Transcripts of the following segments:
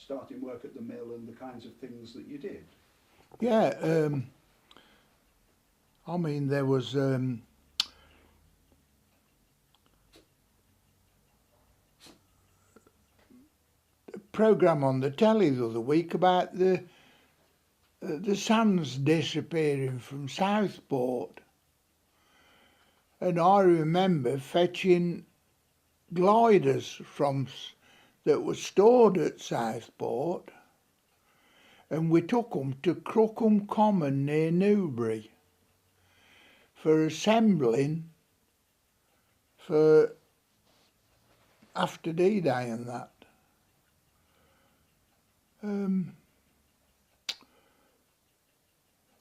starting work at the mill and the kinds of things that you did? Yeah, I mean, there was a programme on the telly the other week about the sands disappearing from Southport. And I remember fetching gliders that were stored at Southport, and we took them to Crookham Common near Newbury for assembling for after D-Day and that.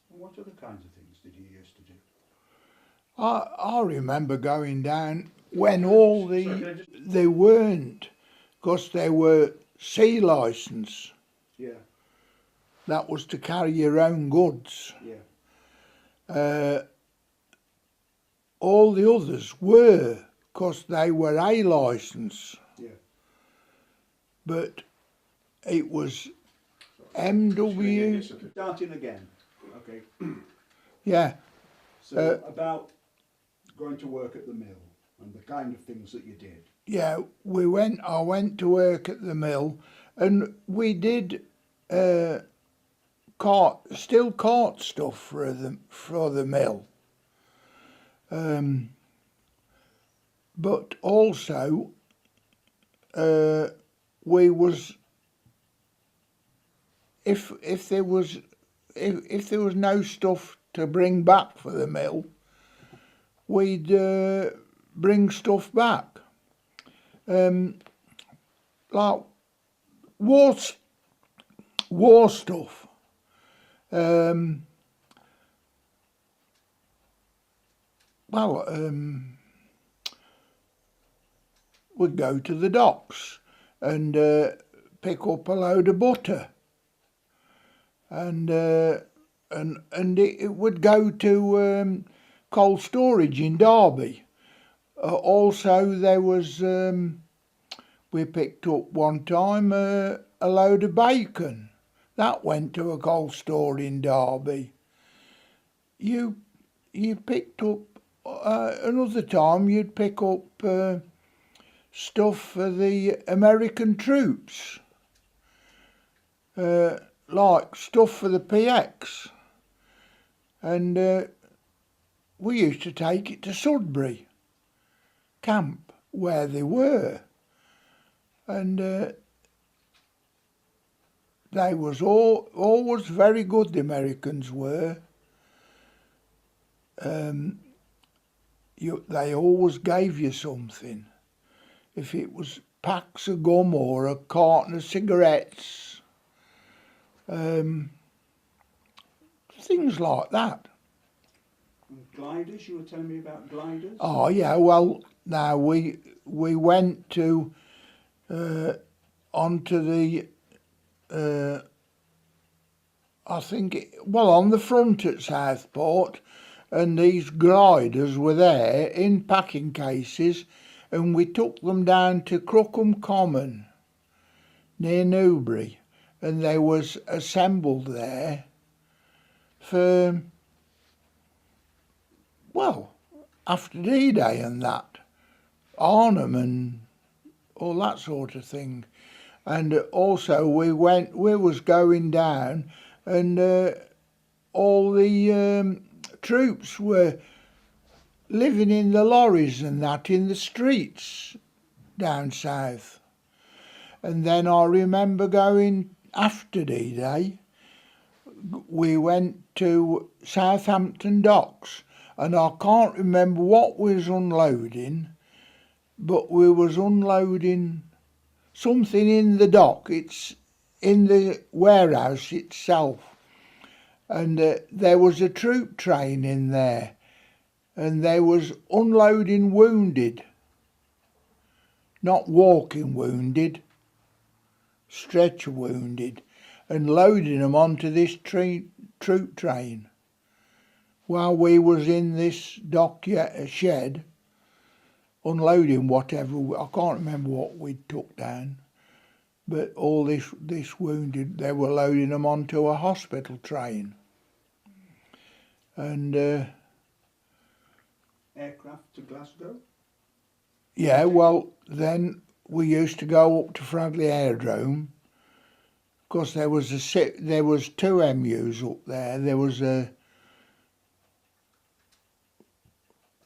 What other kinds of things did you used to do? I remember going down when all they weren't, because they were sea licence. Yeah. That was to carry your own goods. Yeah. All the others were, because they were A licence. Yeah. But it was MW. Starting again. Okay. Yeah. So about going to work at the mill and the kind of things that you did. Yeah, I went to work at the mill, and we did cart stuff for the mill. But also we was if there was no stuff to bring back for the mill, we'd bring stuff back. Like war stuff. We'd go to the docks and pick up a load of butter, and it would go to cold storage in Derby. Also, there was we picked up one time a load of bacon that went to a cold store in Derby. You picked up another time. You'd pick up stuff for the American troops, like stuff for the PX, and we used to take it to Sudbury camp where they were, and they was always very good, the Americans were. They always gave you something. If it was packs of gum or a carton of cigarettes, things like that. Gliders, you were telling me about gliders? Oh yeah, well now we went to onto the on the front at Southport, and these gliders were there in packing cases, and we took them down to Crookham Common near Newbury, and they was assembled there for, well, after D-Day and that, Arnhem and all that sort of thing. And also we was going down, and all the troops were living in the lorries and that in the streets down south. And then I remember going after D-Day, we went to Southampton docks, and I can't remember what we was unloading, but we was unloading something in the dock. It's in the warehouse itself, and there was a troop train in there, and they was unloading wounded, not walking wounded, stretcher wounded, and loading them onto this troop train while we was in this dock shed – unloading whatever, I can't remember what we took down, but we was unloading. But all this wounded, they were loading them onto a hospital train. And Aircraft to Glasgow? yeah, well, then we used to go up to Fradley Aerodrome. Of course, there was two MUs up there. There was there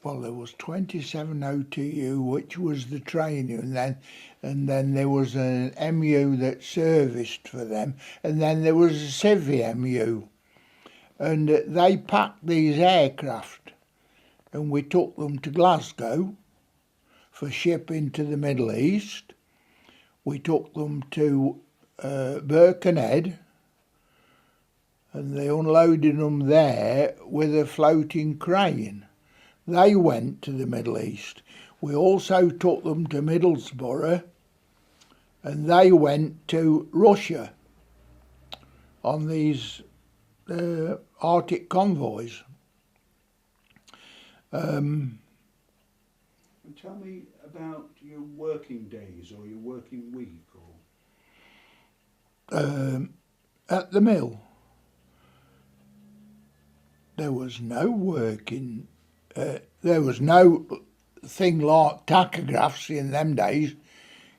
was 27 OTU, which was the training, and then there was an MU that serviced for them, and then there was a Civvy MU, and they packed these aircraft, and we took them to Glasgow for shipping to the Middle East. We took them to Birkenhead, and they unloaded them there with a floating crane. They went to the Middle East. We also took them to Middlesbrough, and they went to Russia on these Arctic convoys. And tell me about your working days or your working week. At the mill, there was no working. There was no thing like tachographs in them days.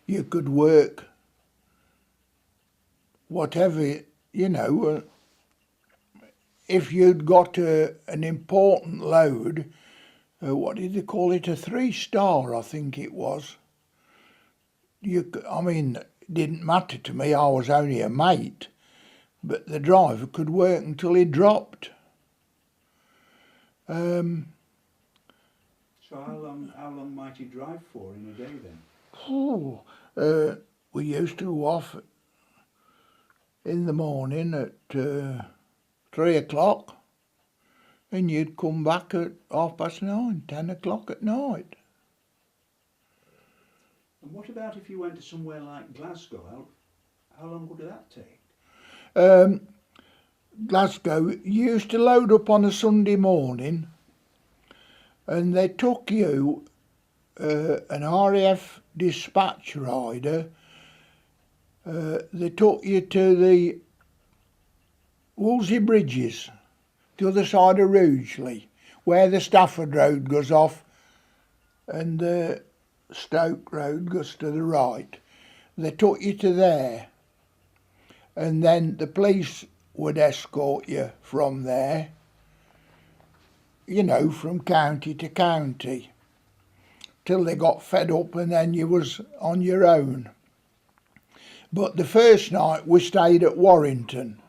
You could work whatever, if you'd got an important load, what did they call it, a 3-star, I think it was. It didn't matter to me, I was only a mate, but the driver could work until he dropped. So how long might he drive for in a day then? We used to go off in the morning at 3 o'clock, and you'd come back at 9:30, 10 o'clock at night. And what about if you went to somewhere like Glasgow? How long would that take? Glasgow, you used to load up on a Sunday morning, and they took you, an RAF dispatch rider, they took you to the Wolsey Bridges, the other side of Rugeley, where the Stafford Road goes off and the Stoke Road goes to the right. They took you to there, and then the police would escort you from there, from county to county, till they got fed up, and then you was on your own. But the first night we stayed at Warrington.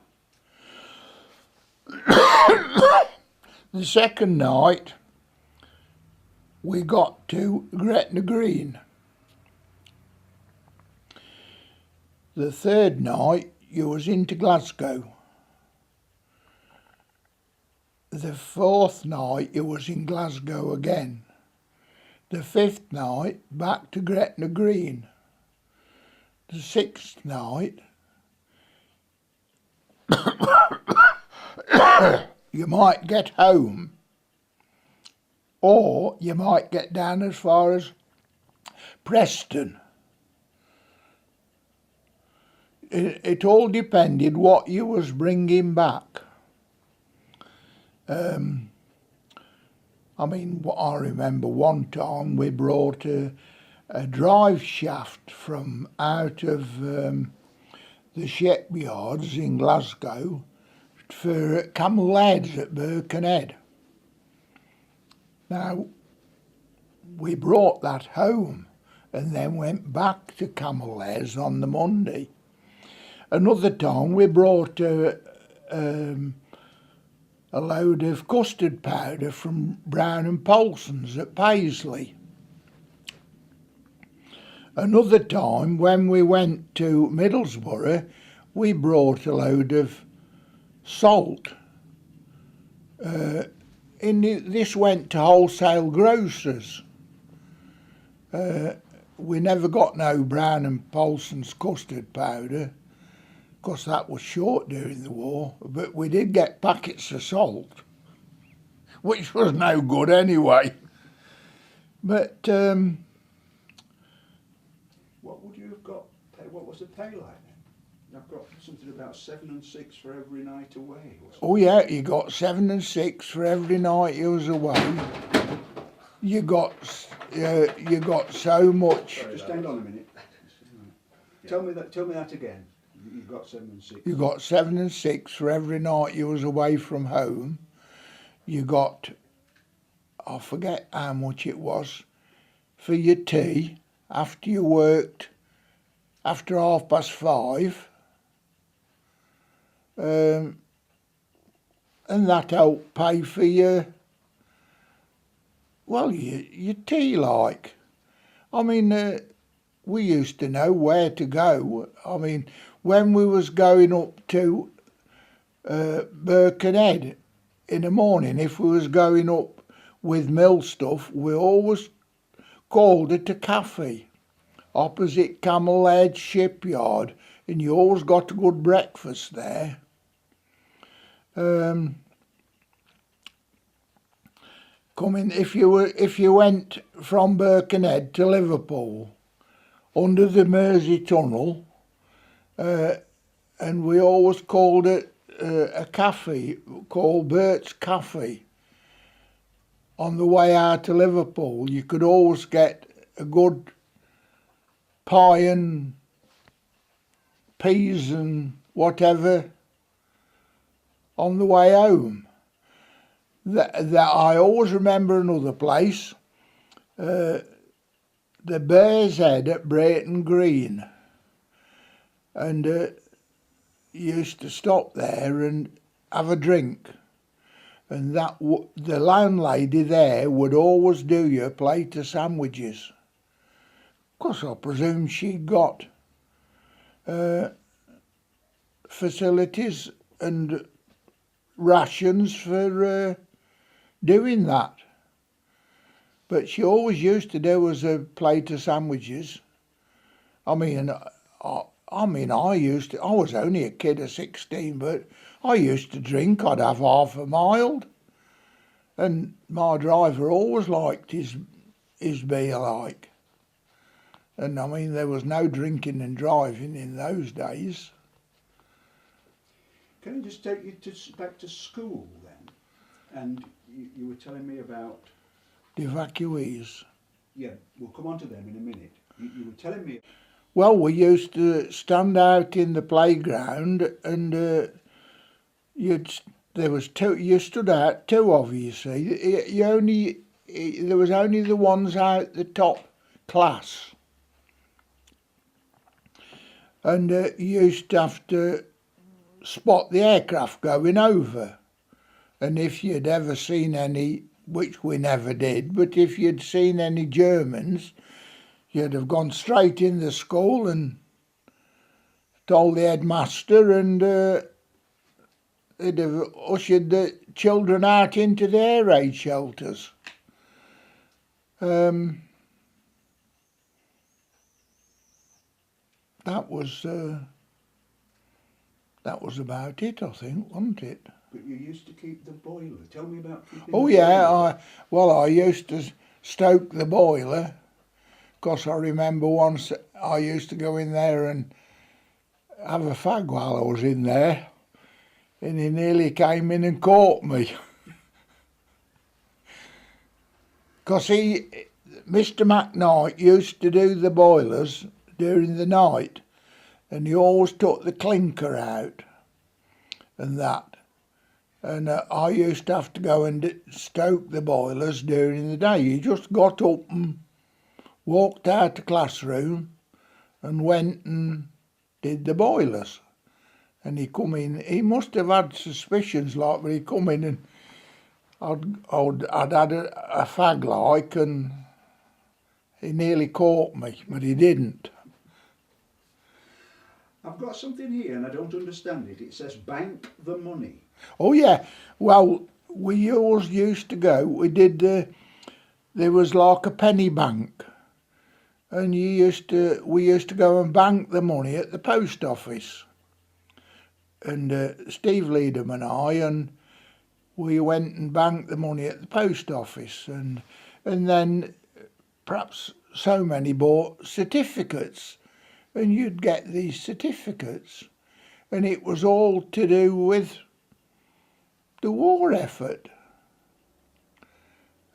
The second night we got to Gretna Green. The third night you was into Glasgow. The fourth night you was in Glasgow again. The fifth night back to Gretna Green. The sixth night you might get home, or you might get down as far as Preston. It all depended what you was bringing back. I remember one time we brought a drive shaft from out of the shipyards in Glasgow for camel heads at Birkenhead. Now, we brought that home and then went back to camel heads on the Monday. Another time we brought a load of custard powder from Brown and Paulson's at Paisley. Another time, when we went to Middlesbrough, we brought a load of salt. This went to wholesale grocers. We never got no Brown and Paulson's custard powder, because that was short during the war, but we did get packets of salt, which was no good anyway. But what would you have got What was the pay like then? I've got something about 7 and 6 for every night away. Oh yeah, you got 7 and 6 for every night you was away. You got so much. Sorry, just hang on a minute. Tell me that again. You got 7 and 6. You got 7 and 6 for every night you was away from home. You got, I forget how much it was, for your tea after you worked after 5:30. And that helped pay for your tea, like. I mean, we used to know where to go. I mean, when we was going up to Birkenhead in the morning, if we was going up with mill stuff, we always called it a cafe opposite Camel Head shipyard, and you always got a good breakfast there. If you went from Birkenhead to Liverpool under the Mersey Tunnel, and we always called it a cafe called Bert's Cafe. On the way out to Liverpool, you could always get a good pie and peas and whatever on the way home. That I always remember another place, the Bear's Head at Brayton Green, and used to stop there and have a drink, and the landlady there would always do you a plate of sandwiches. Of course, I presume she got facilities and rations for doing that. But she always used to do us a plate of sandwiches. I was only a kid of 16, but I used to drink. I'd have half a mild. And my driver always liked his beer, like. And I mean, there was no drinking and driving in those days. Can I just take you back to school then? And you were telling me about The evacuees. Yeah, we'll come on to them in a minute. You were telling me. Well, we used to stand out in the playground, and you stood out, two of you see. There was only the ones out the top class, and you used to have to spot the aircraft going over. And if you'd ever seen any, which we never did, but if you'd seen any Germans, you'd have gone straight in the school and told the headmaster, and they'd have ushered the children out into the air raid shelters. That was about it, I think, wasn't it? But you used to keep the boiler. Tell me about keeping Oh the yeah, boiler. I used to stoke the boiler, because I remember once I used to go in there and have a fag while I was in there, and he nearly came in and caught me. Because Mr. McKnight used to do the boilers during the night, and he always took the clinker out and that. And I used to have to go and stoke the boilers during the day. He just got up and walked out the classroom and went and did the boilers. And he come in, he must have had suspicions, like, when he come in and I'd had a fag, like, and he nearly caught me, but he didn't. I've got something here and I don't understand it. It says bank the money. Oh yeah, well, we always used to go, there was like a penny bank, and we used to go and bank the money at the post office. And Steve Leadham and we went and banked the money at the post office, and then perhaps so many bought certificates, and you'd get these certificates, and it was all to do with the war effort.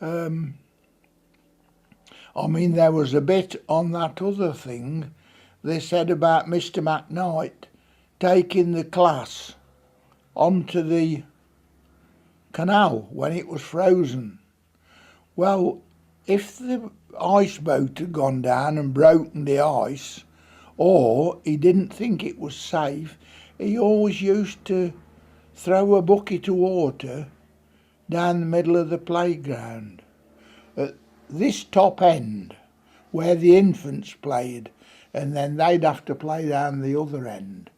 I mean, there was a bit on that other thing they said about Mr. McKnight taking the class onto the canal when it was frozen. Well, if the ice boat had gone down and broken the ice, or he didn't think it was safe, he always used to throw a bucket of water down the middle of the playground at this top end where the infants played, and then they'd have to play down the other end,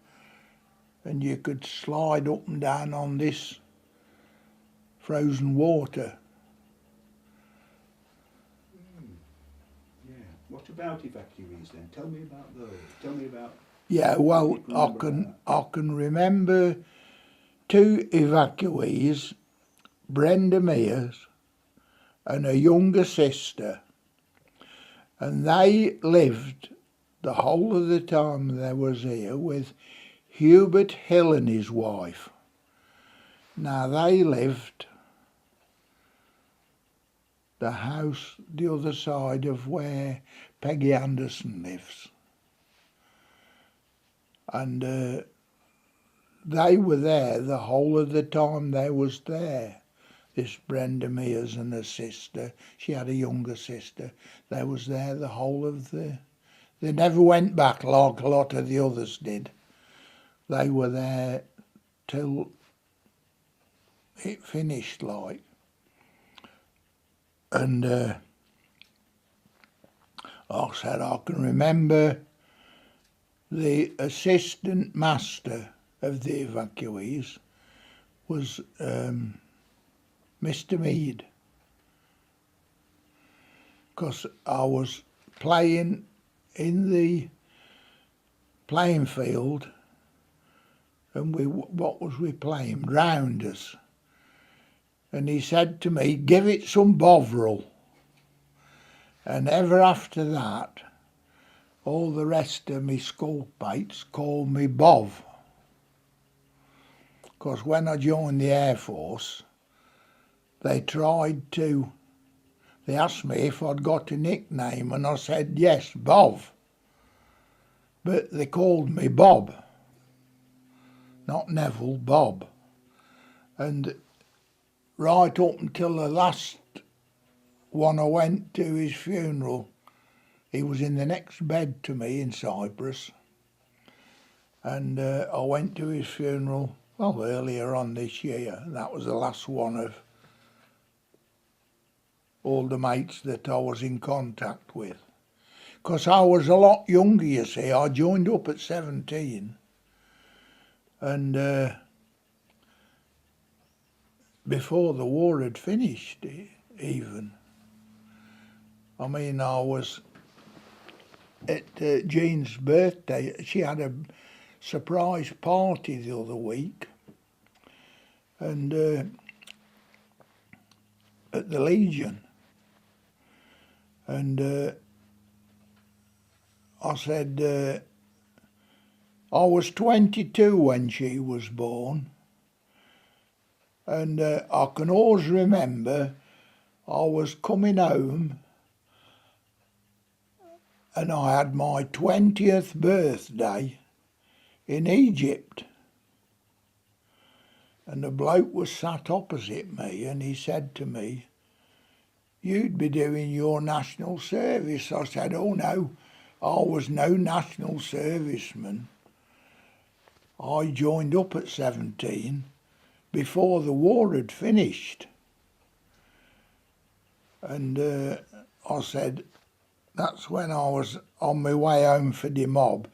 and you could slide up and down on this frozen water. Yeah. What about evacuees then? Tell me about those. Tell me about... Yeah, well, I can remember two evacuees, Brenda Mears and a younger sister, and they lived the whole of the time they was here with Hubert Hill and his wife. Now they lived the house the other side of where Peggy Anderson lives, and they were there the whole of the time they was there. This Brenda Mears and her sister, she had a younger sister, they was there the whole of the... They never went back like a lot of the others did. They were there till it finished, like. And like I said, I can remember the assistant master of the evacuees was Mr. Mead, because I was playing in the playing field, and what was we playing? Rounders. And he said to me, give it some Bovril. And ever after that, all the rest of me schoolmates called me Bov. Because when I joined the Air Force, they asked me if I'd got a nickname, and I said, yes, Bov. But they called me Bob. Not Neville, Bob. And right up until the last one I went to his funeral, he was in the next bed to me in Cyprus. And I went to his funeral, well, earlier on this year. That was the last one of all the mates that I was in contact with. Because I was a lot younger, you see. I joined up at 17. And before the war had finished, even. I mean, I was at Jean's birthday. She had a surprise party the other week, and at the Legion. And I said, I was 22 when she was born, and I can always remember I was coming home and I had my 20th birthday in Egypt. And the bloke was sat opposite me, and he said to me, you'd be doing your national service. I said, oh no, I was no national serviceman. I joined up at 17 before the war had finished. And I said, that's when I was on my way home for the mob,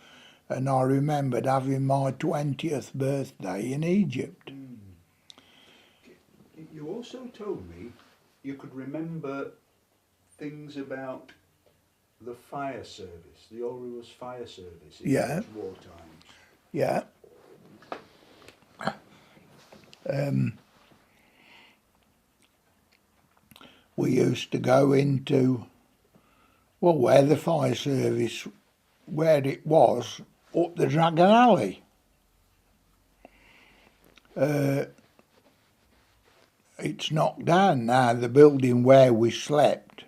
and I remembered having my 20th birthday in Egypt. You also told me you could remember things about the fire service, the Orioles fire service in those war times. Yeah. We used to go into, well, where the fire service where it was, up the Dragon Alley. It's knocked down now, the building where we slept,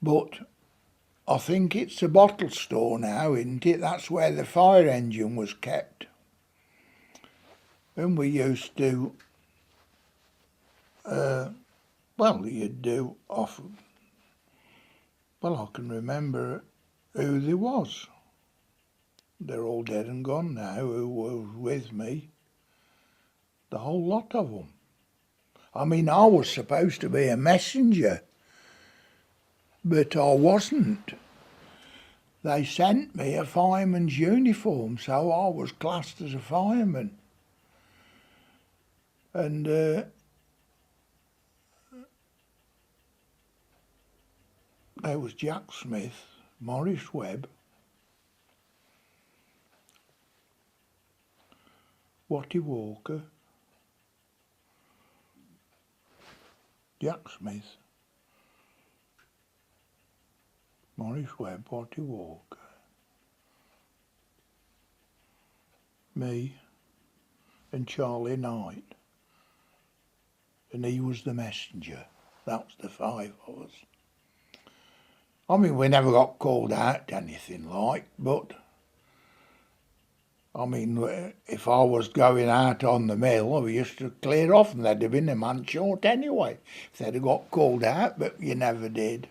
but I think it's a bottle store now, isn't it? That's where the fire engine was kept. And we used to, you'd do off, I can remember who there was. They're all dead and gone now, who was with me. The whole lot of them. I mean, I was supposed to be a messenger, but I wasn't. They sent me a fireman's uniform, so I was classed as a fireman. And there was Jack Smith, Morris Webb, Watty Walker, Jack Smith, Morris Webb, Watty Walker, me and Charlie Knight. And he was the messenger. That was the 5 of us. I mean, we never got called out to anything like, but I mean, if I was going out on the mill, we used to clear off and there'd have been a man short anyway if they'd have got called out, but you never did.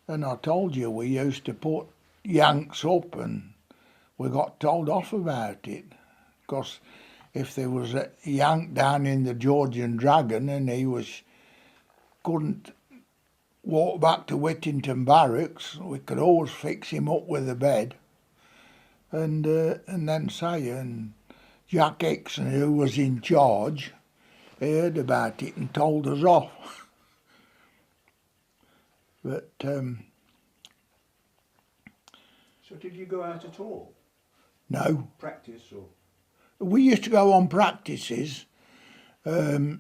And I told you, we used to put Yanks up and we got told off about it, because if there was a Yank down in the Georgian Dragon and he couldn't walk back to Whittington Barracks, we could always fix him up with a bed. And then say, and Jack Hickson, who was in charge, heard about it and told us off. But so did you go out at all? No. Practice or? We used to go on practices. I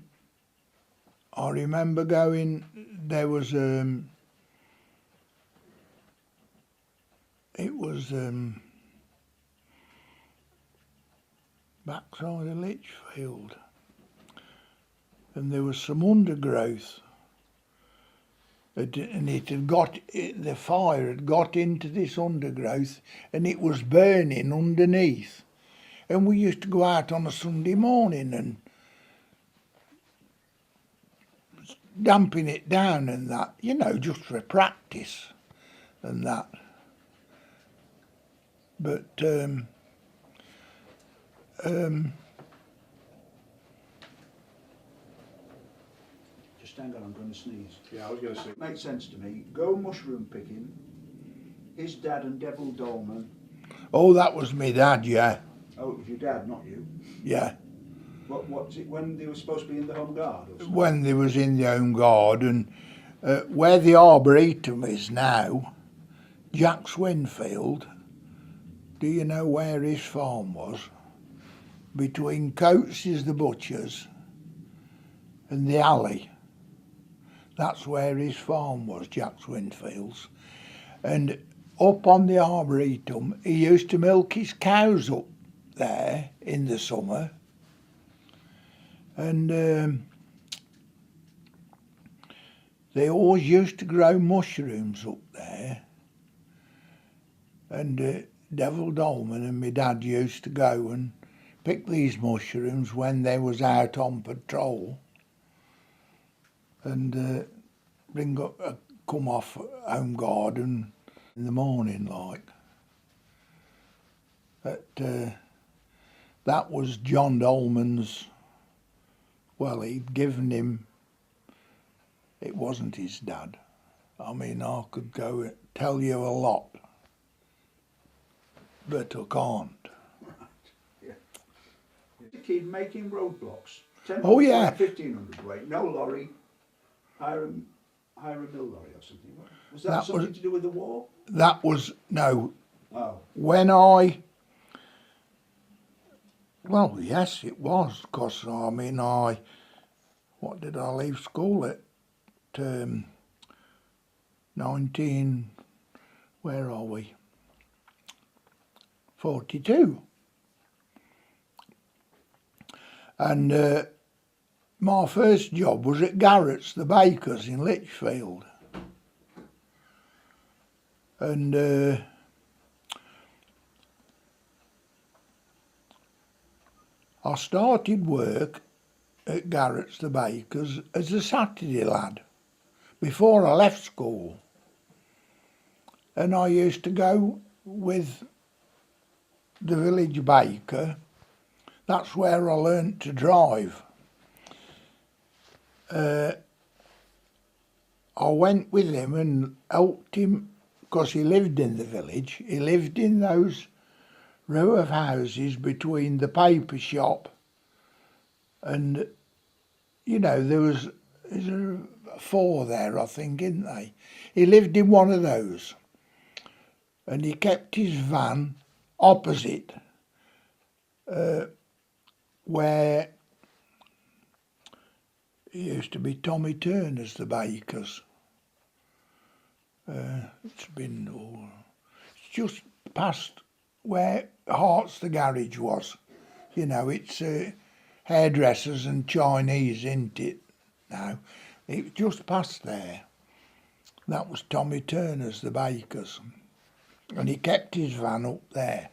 remember going, there was, backside of Lichfield, and there was some undergrowth, and the fire had got into this undergrowth and it was burning underneath. And we used to go out on a Sunday morning and damping it down and that, just for practice and that. But just hang on, I'm going to sneeze. Yeah, I was going to say. Makes sense to me. Go mushroom picking. His dad and Devil Dolman. Oh, that was my dad, yeah. Oh, it was your dad, not you. Yeah. What's it, when they were supposed to be in the Home Guard or something? When they was in the Home Guard, and where the Arboretum is now, Jack Swinfield, do you know where his farm was? Between Coates's the butcher's and the alley. That's where his farm was, Jack Swinfield's. And up on the Arboretum, he used to milk his cows up there in the summer. And they always used to grow mushrooms up there. And Devil Dolman and my dad used to go and pick these mushrooms when they was out on patrol, and come off Home Guard in the morning like. But that was John Dolman's. Well, he'd given him. It wasn't his dad. I mean, I could go tell you a lot, but I can't. A kid making roadblocks. 10 Oh, yeah. 1500 weight. No lorry. Hire a mill lorry or something. Was that something to do with the war? That was, no. Oh. When well, yes, it was, because, I mean, what did I leave school at? 19, where are we? 42. And my first job was at Garrett's, the bakers in Lichfield. And I started work at Garrett's, the bakers, as a Saturday lad before I left school. And I used to go with the village baker. That's where I learnt to drive. I went with him and helped him, because he lived in the village. He lived in those row of houses between the paper shop and, you know, there was 4 there, I think, isn't they? He lived in one of those, and he kept his van opposite where it used to be Tommy Turner's, the bakers. It's just past where Hart's the garage was. You know, it's hairdressers and Chinese, isn't it, now? It was just past there. That was Tommy Turner's, the bakers. And he kept his van up there.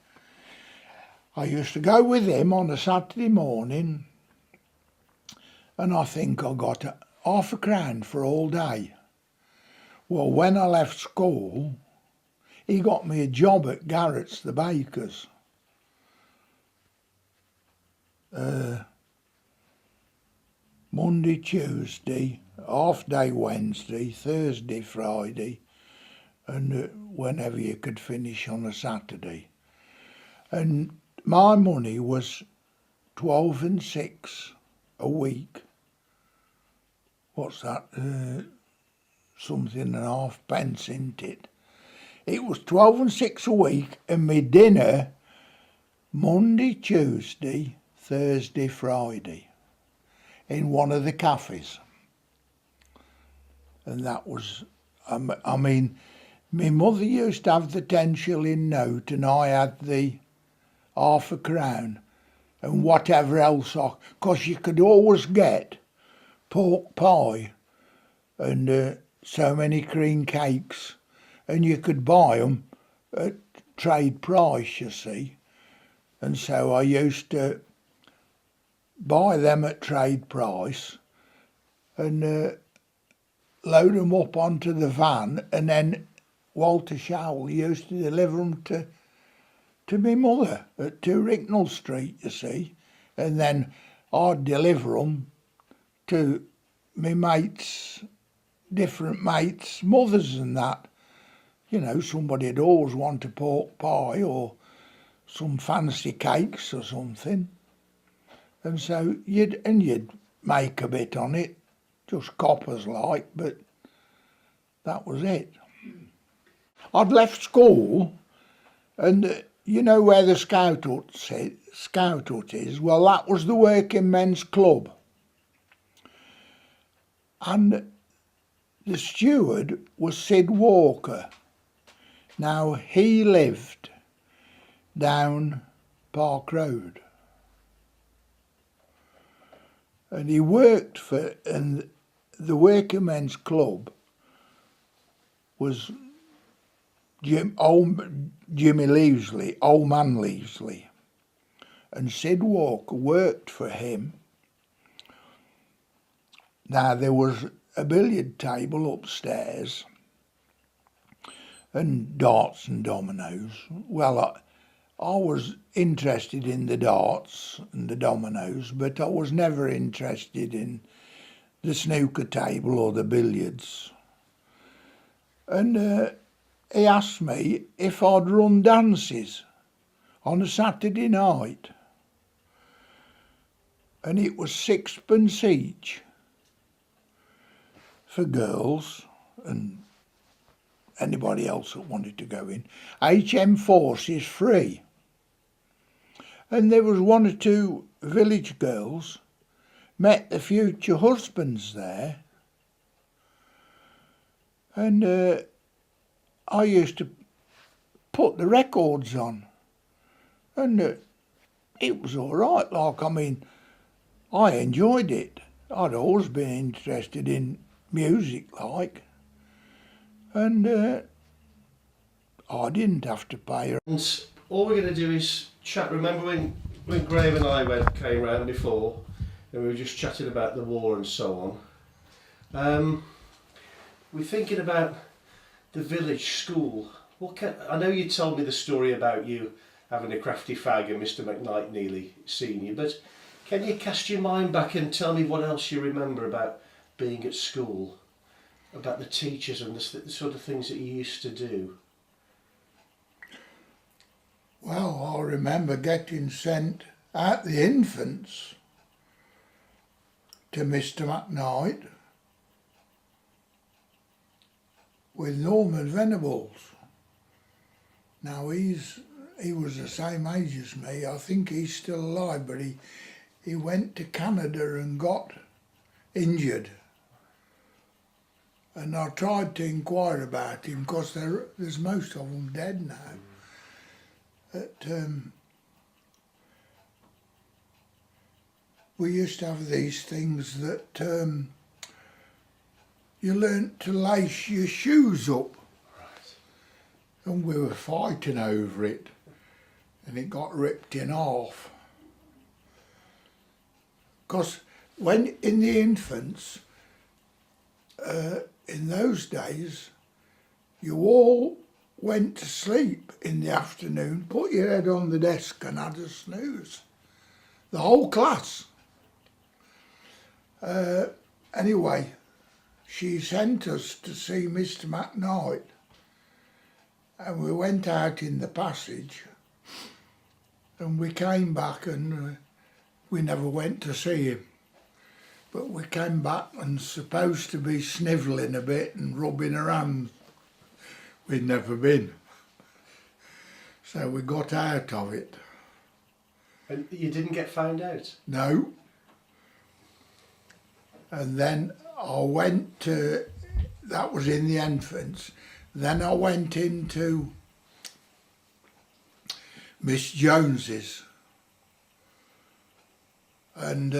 I used to go with him on a Saturday morning, and I think I got £0.50 for all day. Well, when I left school, he got me a job at Garrett's, the bakers. Monday, Tuesday, half day Wednesday, Thursday, Friday, and whenever you could finish on a Saturday. And my money was 12 and 6 a week. What's that? Something and a half pence, isn't it? It was 12 and 6 a week, and my dinner Monday, Tuesday, Thursday, Friday in one of the cafes. And that was, I mean, my mother used to have the 10-shilling note, and I had the £0.50 and whatever else, because you could always get pork pie and so many cream cakes, and you could buy them at trade price, you see. And so I used to buy them at trade price and load them up onto the van, and then Walter Showell used to deliver them to my mother at 2 Ricknell Street, you see. And then I'd deliver them to my mates, different mates' mothers and that. You know, somebody'd always want a pork pie or some fancy cakes or something. And so you'd make a bit on it, just coppers like, but that was it. I'd left school, and you know where the Scout Hut is? Well, that was the Working Men's Club. And the steward was Sid Walker. Now, he lived down Park Road. And he worked for, and the Working Men's Club was Jimmy Leavesley, Old Man Leavesley. And Sid Walker worked for him. Now, there was a billiard table upstairs and darts and dominoes. Well, I was interested in the darts and the dominoes, but I was never interested in the snooker table or the billiards. And he asked me if I'd run dances on a Saturday night. And it was 6p each for girls and anybody else that wanted to go in. HM Forces free. And there was 1 or 2 village girls, met the future husbands there. And I used to put the records on And it was all right. Like, I mean, I enjoyed it. I'd always been interested in music, like, and I didn't have to pay her. And all we're going to do is chat. Remember when Graham and I came round before, and we were just chatting about the war and so on. We're thinking about the village school. I know you told me the story about you having a crafty fag and Mr. McKnight nearly seen you, but can you cast your mind back and tell me what else you remember about being at school, about the teachers and the sort of things that you used to do? Well, I remember getting sent at the infants to Mr. McKnight with Norman Venables. Now he was the same age as me. I think he's still alive, but he went to Canada and got injured. And I tried to inquire about him because there's most of them dead now. But, we used to have these things that you learnt to lace your shoes up. Right. And we were fighting over it, and it got ripped in half. Because when in the infants, in those days, you all went to sleep in the afternoon, put your head on the desk and had a snooze. The whole class. Anyway, she sent us to see Mr. McKnight, and we went out in the passage, and we came back, and we never went to see him. But we came back and supposed to be snivelling a bit and rubbing her hands. We'd never been. So we got out of it. And you didn't get found out? No. And then I went to, that was in the infants, then I went into Miss Jones's, and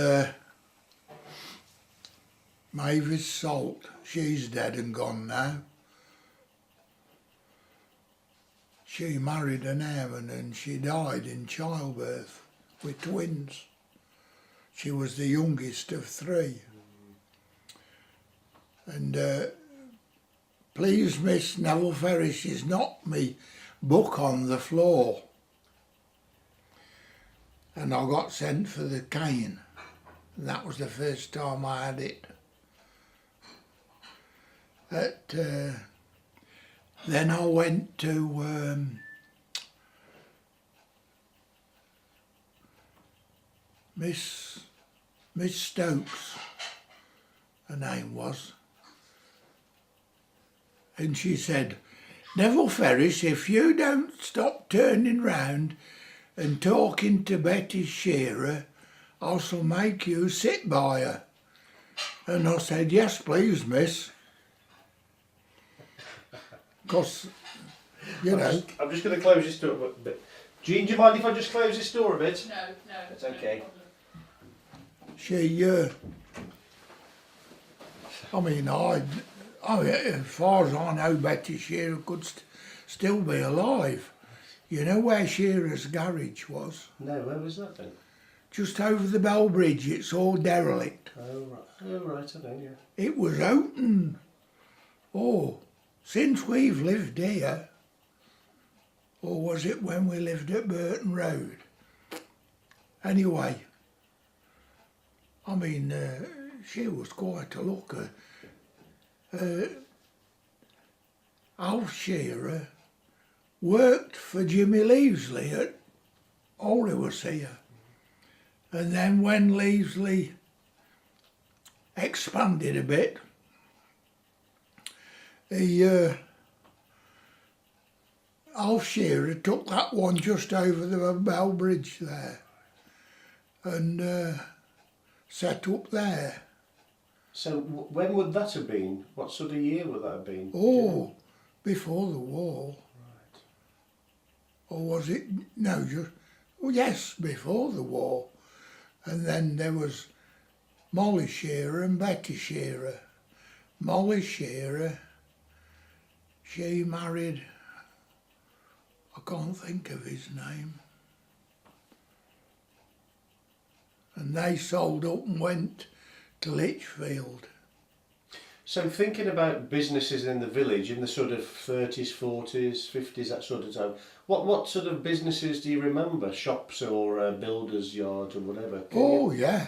Mavis Salt, she's dead and gone now. She married an airman and she died in childbirth with twins. She was the youngest of three. And please, Miss Nev Ferris, is not me book on the floor. And I got sent for the cane. And that was the first time I had it. Then I went to Miss Stokes, her name was, and she said, Nev Ferris, if you don't stop turning round and talking to Betty Shearer, I shall make you sit by her. And I said, yes, please, miss. Because, you know. I'm just going to close this door a bit. Jean, do you mind if I just close this door a bit? No, It's okay. She, I mean, as far as I know, Betty Shearer could still be alive. You know where Shearer's garage was? No, where was that then? Just over the Bell Bridge. It's all derelict. Oh right, I know, yeah. It was open. Oh, since we've lived here, or was it when we lived at Burton Road? Anyway, I mean, she was quite a looker. Alf Shearer worked for Jimmy Leavesley at Aldous here. And then when Leavesley expanded a bit, Alf Shearer took that one just over the Bell Bridge there and set up there. So when would that have been? What sort of year would that have been? Oh, before the war. Right. Or was it, no, Well, yes, before the war. And then there was Molly Shearer and Betty Shearer. Molly Shearer, she married, I can't think of his name. And they sold up and went to Lichfield. So thinking about businesses in the village in the sort of 30s, 40s, 50s, that sort of time, what sort of businesses do you remember? Shops or builders' yards or whatever? Yeah.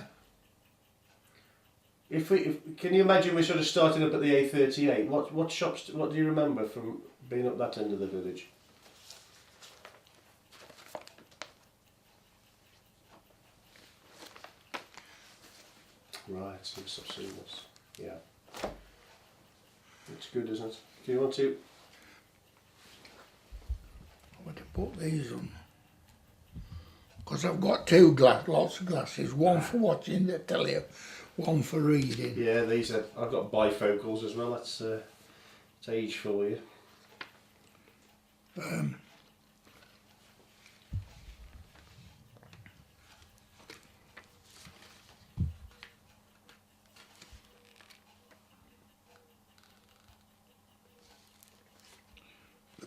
Can you imagine we're sort of starting up at the A38? What shops? What do you remember from being up that end of the village? Right, yes, I've seen this. Yeah. It's good, isn't it? Do you want to? I want to put these on. Because I've got lots of glasses. One for watching the telly, one for reading. Yeah, these are. I've got bifocals as well. That's age for you.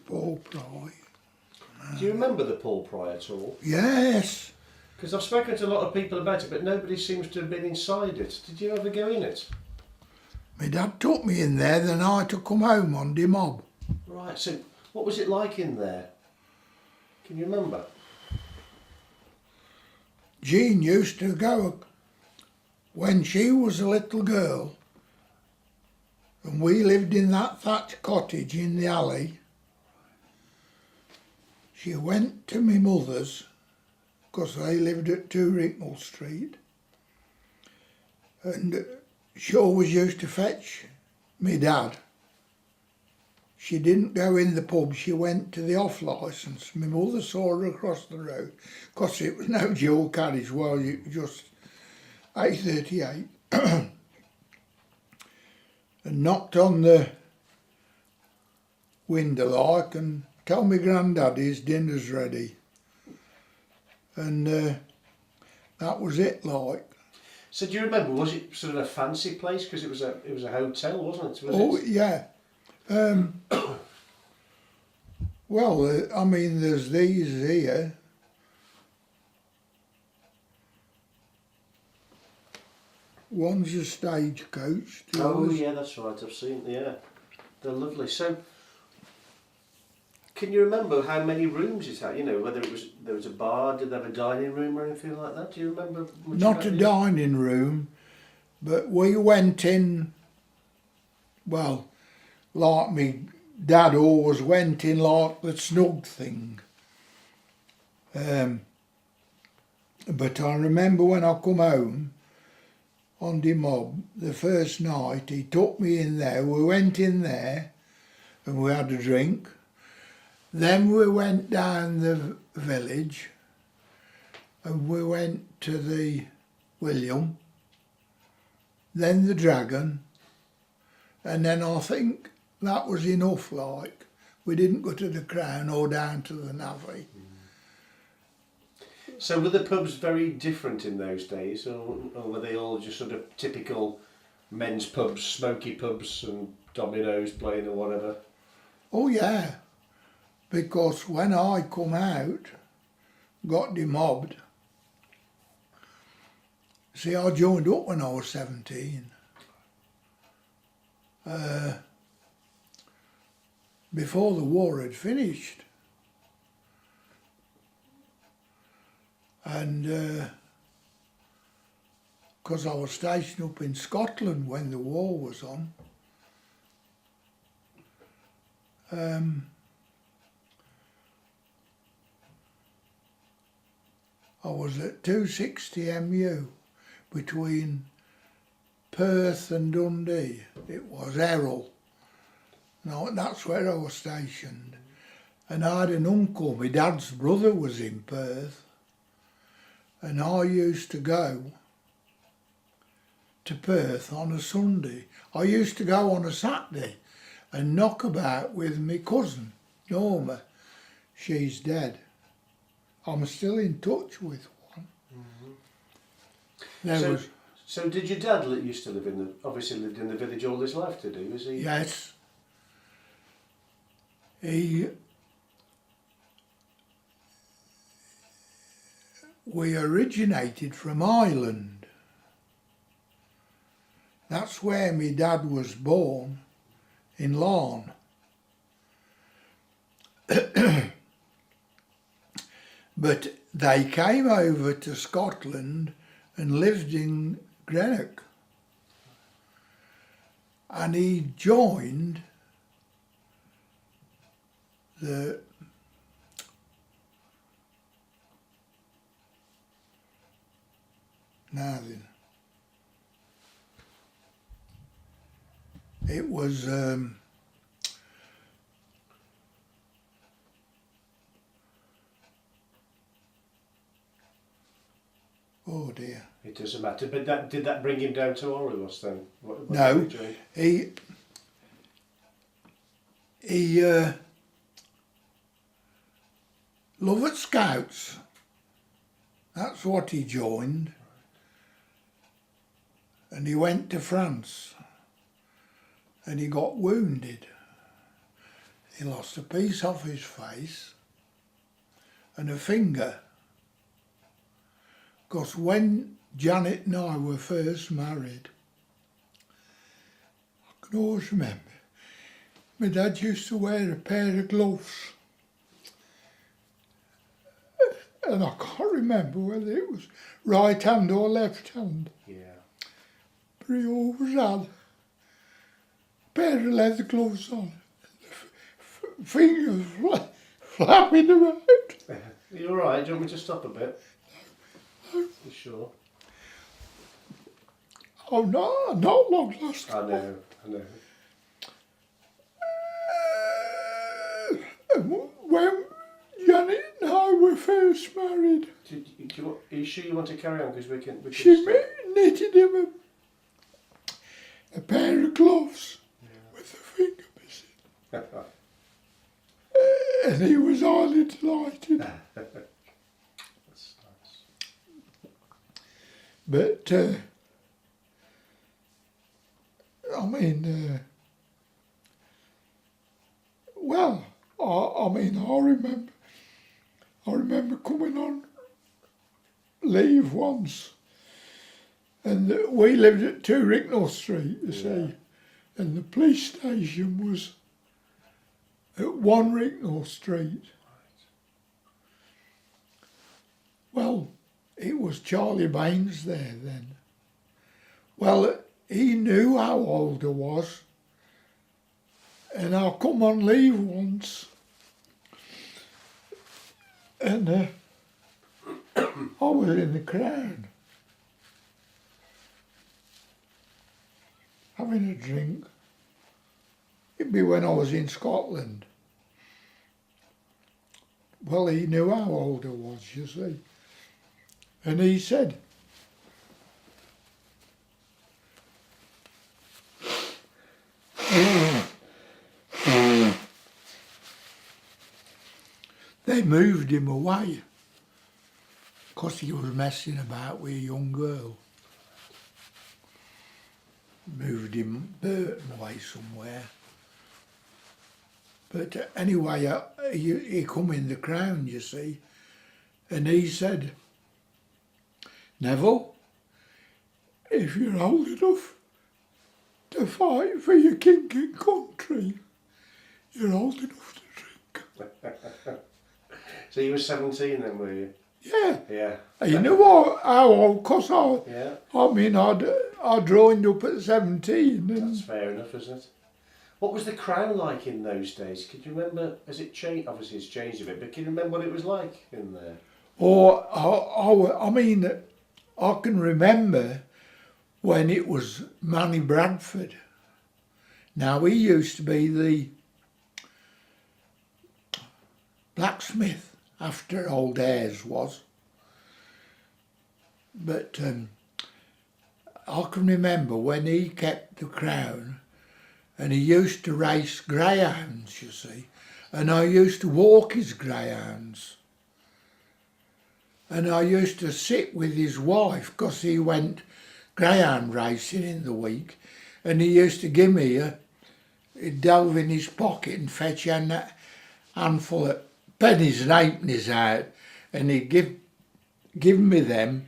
Paul Pry. Do you remember the Paul Pry at all? Yes. Because I've spoken to a lot of people about it, but nobody seems to have been inside it. Did you ever go in it? My dad took me in there the night I come home on the mob. Right, so what was it like in there? Can you remember? Jean used to go when she was a little girl, and we lived in that thatched cottage in the alley. She went to my mother's, because they lived at 2 Ricknell Street, and she always used to fetch me dad. She didn't go in the pub, she went to the off-licence. My mother saw her across the road, because it was no dual carriage, well, it was just A38, and knocked on the window like and tell me granddad his dinner's ready. And that was it, like. So do you remember, was it sort of a fancy place? Because it was a hotel, wasn't it? Yeah. Well, I mean, there's these here. One's a stagecoach. Oh yeah, that's right. I've seen. Yeah, they're lovely. So, can you remember how many rooms it had? You know, whether there was a bar, did they have a dining room or anything like that? Do you remember? Much Not a dining room, but we went in. Well, like me dad always went in like the snug thing. But I remember when I come home on the mob, the first night, he took me in there. We went in there and we had a drink. Then we went down the village and we went to the William, then the Dragon, and then I think that was enough, like. We didn't go to the Crown or down to the Navy. So were the pubs very different in those days, or were they all just sort of typical men's pubs, smoky pubs and dominoes playing or whatever? Oh yeah, because when I come out, got demobbed, see, I joined up when I was 17. Before the war had finished. And because I was stationed up in Scotland when the war was on, I was at 260 MU between Perth and Dundee. It was Errol. No, that's where I was stationed. And I had an uncle, my dad's brother was in Perth. And I used to go to Perth on a Sunday. I used to go on a Saturday and knock about with my cousin, Norma. She's dead. I'm still in touch with one. There So did your dad used to live obviously lived in the village all his life, did he? Was he? Yes. We originated from Ireland. That's where my dad was born, in Larne. But they came over to Scotland and lived in Greenock. And he joined the it was oh dear. It doesn't matter. But did that bring him down to Orrewas then? No, he loved Scouts. That's what he joined. And he went to France. And he got wounded. He lost a piece off his face and a finger. Because when Janet and I were first married, I can always remember, my dad used to wear a pair of gloves. And I can't remember whether it was right hand or left hand. Yeah. But he always had a pair of leather gloves on, fingers flapping about. Are you alright? Do you want me to stop a bit? No. You sure? Oh no, not long last I know. When Janet and I were first married, Are you sure you want to carry on? Because we can she stop. knitted him a pair of gloves with the finger missing. And he was highly delighted. That's nice. But, I mean, well, I remember coming on leave once, and we lived at 2 Ricknell Street, you see, and the police station was at 1 Ricknell Street. Well, it was Charlie Baines there then. Well, he knew how old I was, and I come on leave once, and I was in the Crown, having a drink. It'd be when I was in Scotland. Well, he knew how old I was, you see. And he said, they moved him away because he was messing about with a young girl. Moved him Burton away somewhere. But anyway, he come in the Crown, you see, and he said, Neville, if you're old enough to fight for your king and country, you're old enough to drink. So you were 17 then, were you? Yeah. Yeah. You know how old, because I joined up at 17. And that's fair enough, isn't it? What was the Crown like in those days? Could you remember, has it changed? Obviously it's changed a bit, but can you remember what it was like in there? I can remember when it was Manny Bradford. Now, he used to be the blacksmith after old Ayres was. But I can remember when he kept the Crown, and he used to race greyhounds, you see, and I used to walk his greyhounds. and I used to sit with his wife because he went greyhound racing in the week, and he used to give me he'd delve in his pocket and fetch a handful of pennies and halfpennies out, and he'd give me them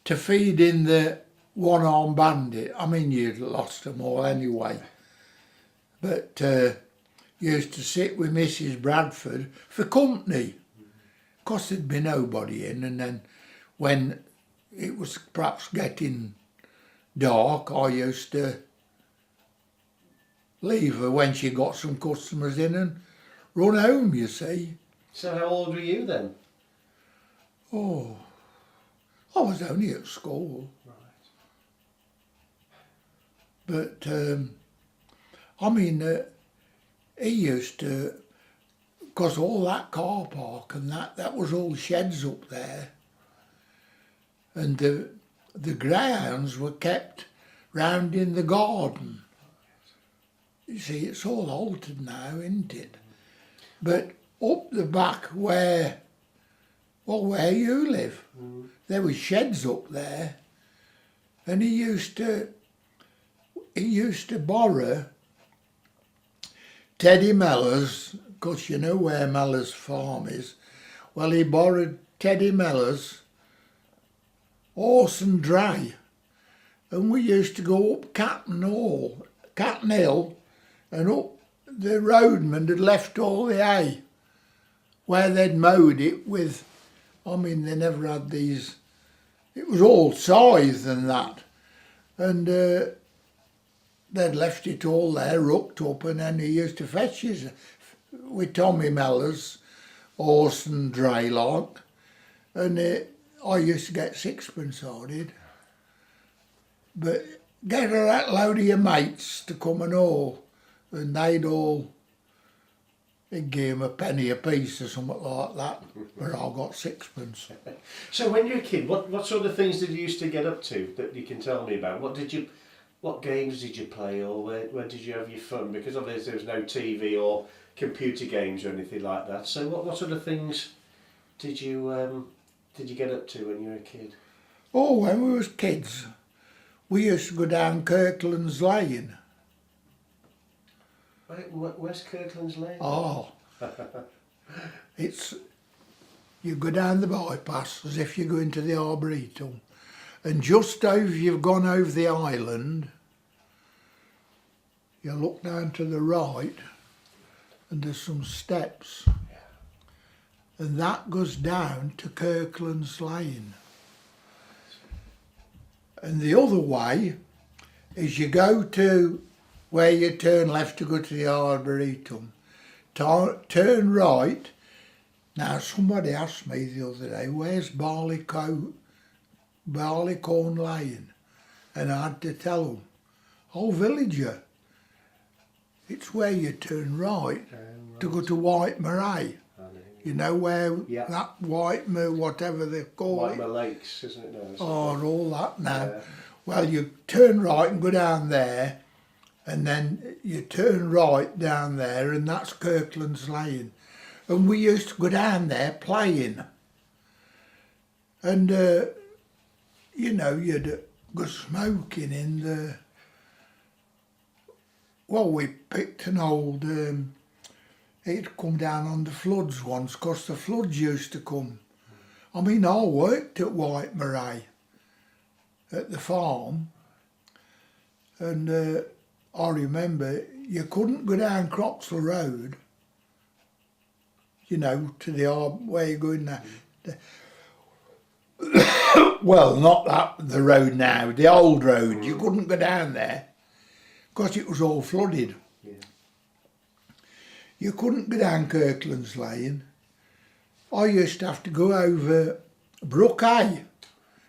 to feed in the one-armed bandit. I mean, you'd lost them all anyway. But used to sit with Mrs. Bradford for company, because there'd be nobody in, and then when it was perhaps getting dark, I used to leave her when she got some customers in and run home, you see. So how old were you then? Oh, I was only at school. Right. But, I mean, he used to, because all that car park and that was all sheds up there. And the greyhounds were kept round in the garden. You see, it's all altered now, isn't it? But up the back where you live, there was sheds up there, and he used to borrow Teddy Mellor's, because you know where Mellor's farm is. Well, he borrowed Teddy Mellor's horse and dray, and we used to go up Catton Hill, and up the roadman had left all the hay where they'd mowed it with, I mean, they never had these, it was all scythe and that, and they'd left it all there, rooked up, and then he used to fetch his, with Tommy Mellor's horse and dray like, and I used to get sixpence, I did. But get a that load of your mates to come and all, and they'd give him a penny a piece or something like that, but I got sixpence. So when you were a kid, what sort of things did you used to get up to that you can tell me about? What games did you play, or where did you have your fun? Because obviously there was no TV or computer games or anything like that. So what sort of things did you get up to when you were a kid? Oh, when we was kids, we used to go down Kirkland's Lane. Where's Kirkland's Lane? Oh, you go down the bypass as if you're going to the Arboretum, and just over you've gone over the island, you look down to the right, and there's some steps, and that goes down to Kirkland's Lane. And the other way is you go to where you turn left to go to the Arboretum, turn right. Now somebody asked me the other day, where's Barleycorn Lane? And I had to tell them, oh villager, it's where you turn right to go to White Murray. You know where that Whitemore, whatever they call it. Whitemore Lakes, isn't it? No, oh, all that now. Yeah. Well, you turn right and go down there, and then you turn right down there, and that's Kirkland's Lane. And we used to go down there playing. And, you know, you'd go smoking in the... Well, we picked an old... It'd come down on the floods once, because the floods used to come. I mean, I worked at White Murray, at the farm, and I remember you couldn't go down Croxall Road, you know, to the where you're going now. Well, not the road now, the old road. You couldn't go down there, because it was all flooded. You couldn't go down Kirkland's Lane. I used to have to go over Brook Hay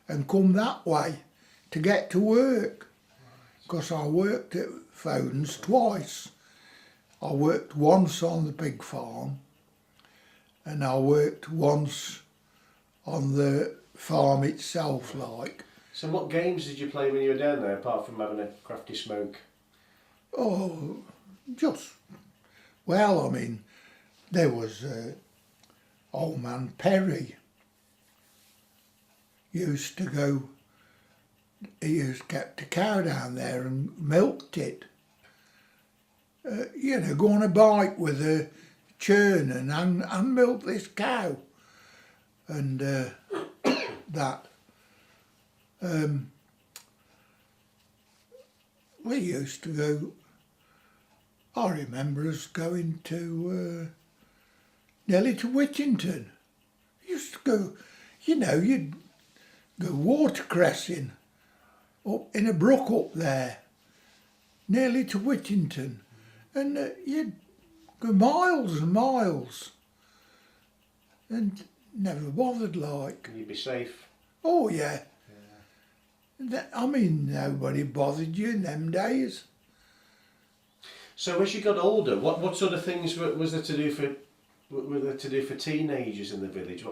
and come that way to get to work, because I worked at Foden's twice. I worked once on the pig farm, and I worked once on the farm itself, like. So what games did you play when you were down there, apart from having a crafty smoke? Oh, just... Well, I mean, there was old man Perry, used to go, he used kept a cow down there and milked it. You know, go on a bike with a churn and milk this cow. And that. We used to go, I remember us going to, nearly to Whittington. Used to go, you know, you'd go watercressing up in a brook up there, nearly to Whittington. And you'd go miles and miles and never bothered like. You'd be safe. Oh yeah. I mean, nobody bothered you in them days. So as you got older, what sort of things was there to do for teenagers in the village?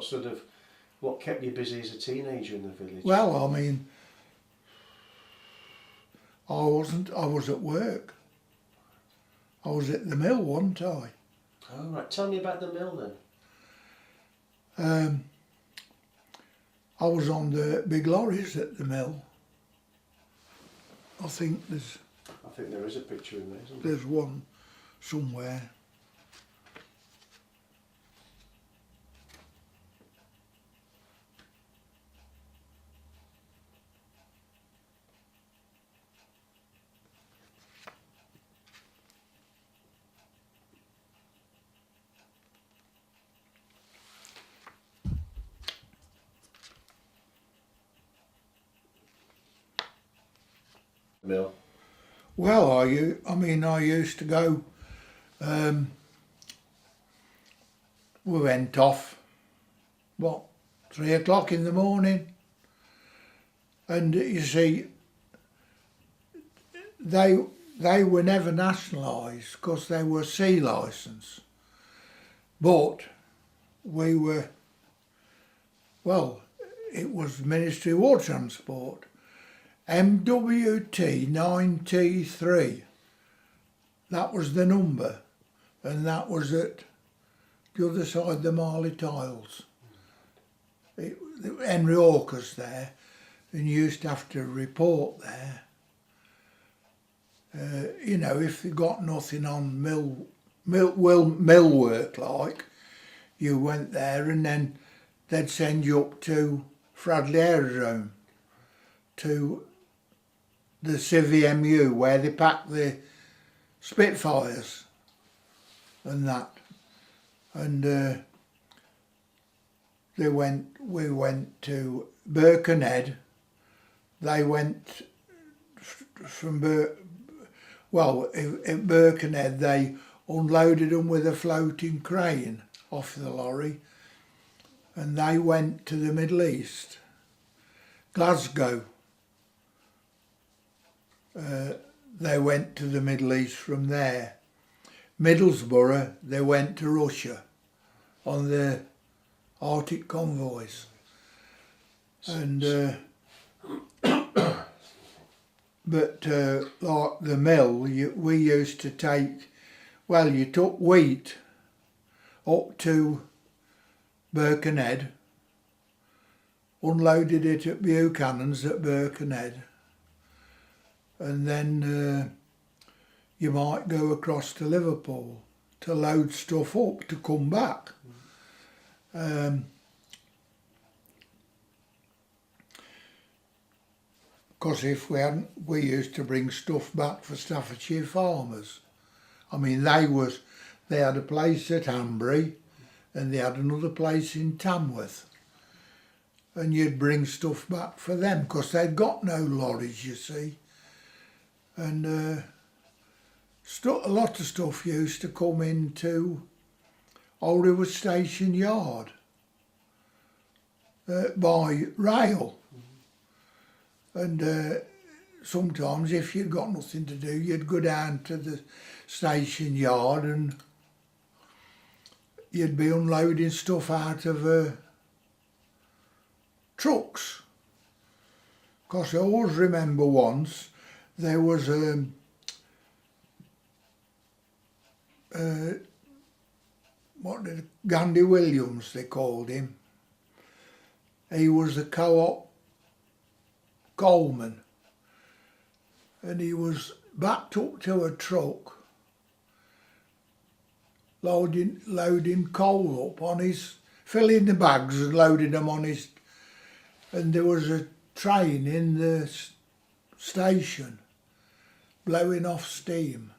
What kept you busy as a teenager in the village? Well, I mean, I was at work. I was at the mill one time. Oh right, tell me about the mill then. I was on the big lorries at the mill. I think there is a picture in there, isn't there? There's one somewhere. Mill. Well, I used to go, we went off, 3 o'clock in the morning, and you see, they were never nationalised because they were C licence, but we were, it was Ministry of Water Transport, MWT 9T3, that was the number, and that was at the other side of the Marley Tiles. Henry Hawker's there, and you used to have to report there. You know, if you got nothing on mill work like, you went there and then they'd send you up to Fradley Aerodrome, to the CVMU where they pack the Spitfires and that. And we went to Birkenhead. They went from at Birkenhead they unloaded them with a floating crane off the lorry, and they went to the Middle East, Glasgow. They went to the Middle East from there. Middlesbrough, they went to Russia on the Arctic convoys. And but like the mill, we used to take, you took wheat up to Birkenhead, unloaded it at Buchanan's at Birkenhead, and then you might go across to Liverpool to load stuff up to come back. Because if we hadn't, we used to bring stuff back for Staffordshire farmers. I mean, they had a place at Hanbury and they had another place in Tamworth. And you'd bring stuff back for them because they'd got no lorries, you see. And a lot of stuff used to come into Oldwood Station Yard by rail. And sometimes if you'd got nothing to do, you'd go down to the station yard and you'd be unloading stuff out of trucks. Because I always remember once there was Gandhi Williams, they called him. He was the co-op coalman, and he was backed up to a truck loading coal up on his, filling the bags and loading them on his, and there was a train in the station blowing off steam,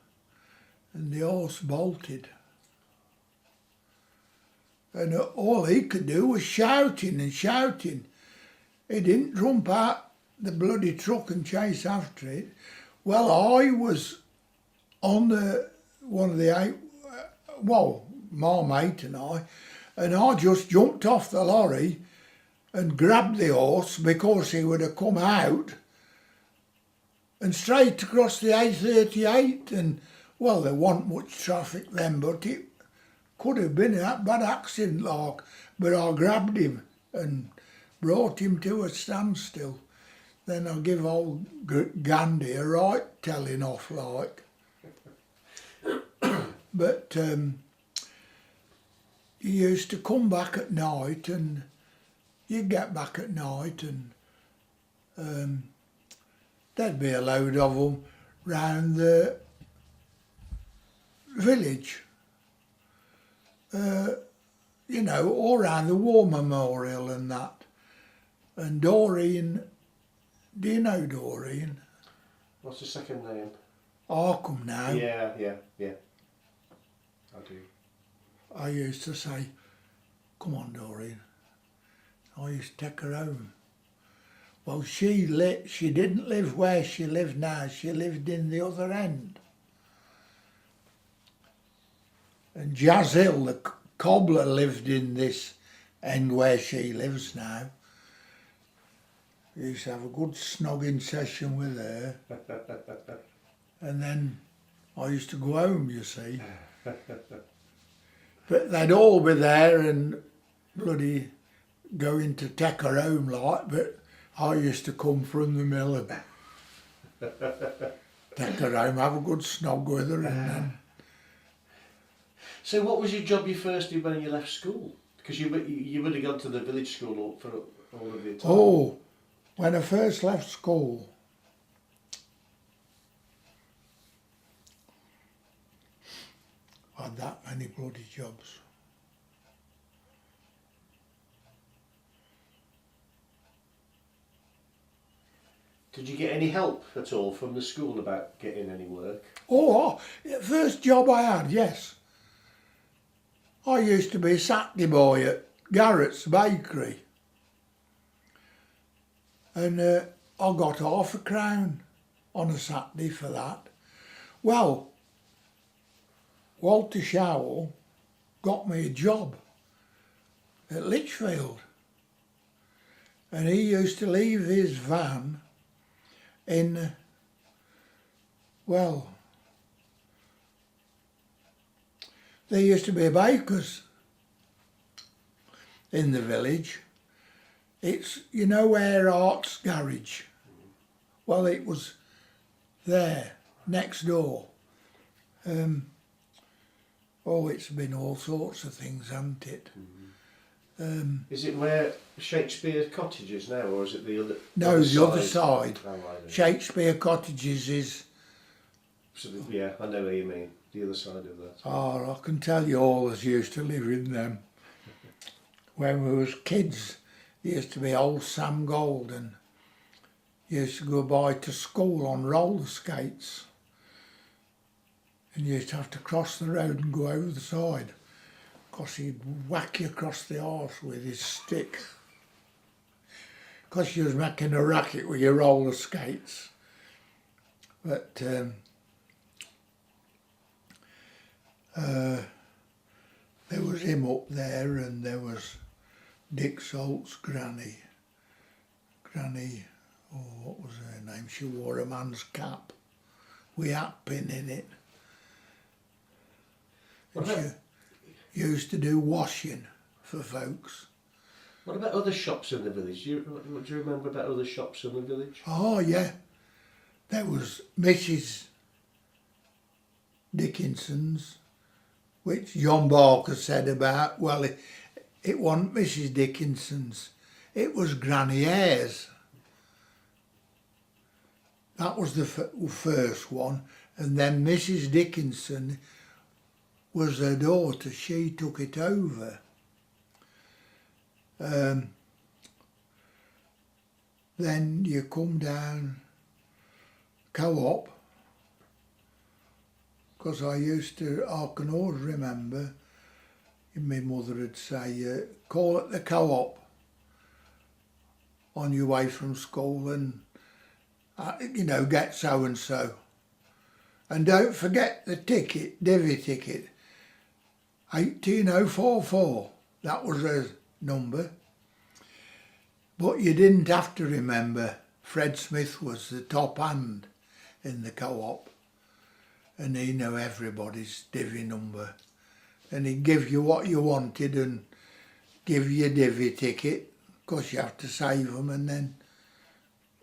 and the horse bolted. And all he could do was shouting and shouting. He didn't jump out the bloody truck and chase after it. Well, I was on one of the eight, my mate and I just jumped off the lorry and grabbed the horse because he would have come out and straight across the A38, and well, there wasn't much traffic then, but it could have been a bad accident like, but I grabbed him and brought him to a standstill. Then I give old Gandhi a right telling off like. But he used to come back at night, and you'd get back at night and there'd be a load of them round the village, all round the War Memorial and that. And Doreen, do you know Doreen? What's the second name? Arkham now. Yeah. I do. I used to say, come on Doreen. I used to take her home. Well, she didn't live where she lived now. She lived in the other end. And Jazz Hill, the cobbler, lived in this end where she lives now. We used to have a good snogging session with her. And then I used to go home, you see. But they'd all be there and bloody going to take her home like, but I used to come from the mill and take her home, have a good snog with her, and then... So what was your job you first did when you left school? Because you would have gone to the village school for all of your time. Oh, when I first left school, I had that many bloody jobs. Did you get any help at all from the school about getting any work? Oh, the first job I had, yes. I used to be a Saturday boy at Garrett's Bakery. And I got £0.50 on a Saturday for that. Well, Walter Showell got me a job at Lichfield. And he used to leave his van in, well, there used to be a baker's in the village. It's, you know where Art's garage? Well, it was there, next door. It's been all sorts of things, hasn't it? Is it where Shakespeare Cottages now, or is it the other? No, the other side. Oh, right, Shakespeare Cottages is... So yeah, I know what you mean. The other side of that. Oh, I can tell you all that used to live in them. When we was kids, there used to be old Sam Golden. Used to go by to school on roller skates. And you used to have to cross the road and go over the side, because he'd whack you across the arse with his stick. Because you was making a racket with your roller skates. But there was him up there, and there was Dick Salt's granny. What was her name? She wore a man's cap with a hat pin in it. And she used to do washing for folks. What about other shops in the village? Do you remember about other shops in the village? Oh yeah, there was Mrs. Dickinson's, which John Barker said about. Well, it wasn't Mrs. Dickinson's, it was Granny Ayres. That was the first one. And then Mrs. Dickinson was her daughter. She took it over. Then you come down Co-op, because I can always remember my mother would say, call at the Co-op on your way from school and, get so and so. And don't forget the ticket, divvy ticket, 18044, that was her number. But you didn't have to remember Fred Smith was the top hand in the Co-op, and he knew everybody's divvy number, and he'd give you what you wanted and give you a divvy ticket, because you have to save them, and then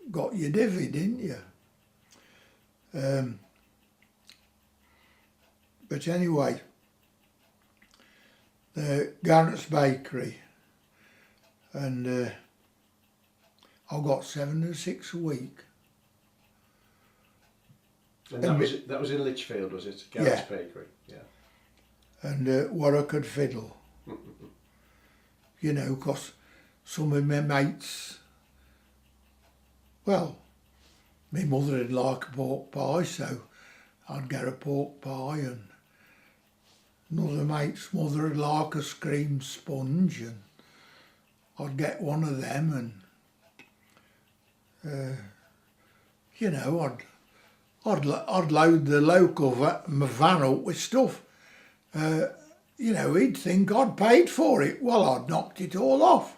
got your divvy, didn't you? But anyway, the Garrett's Bakery, and I got 7 and 6 a week. And that was in Lichfield, was it? Garrett's Bakery, yeah. And what I could fiddle, because some of my mates, well, my mother would like a pork pie, so I'd get a pork pie, and another mate's mother would like a cream sponge, and I'd get one of them, and I'd load the local van up with stuff. He'd think I'd paid for it. Well, I'd knocked it all off.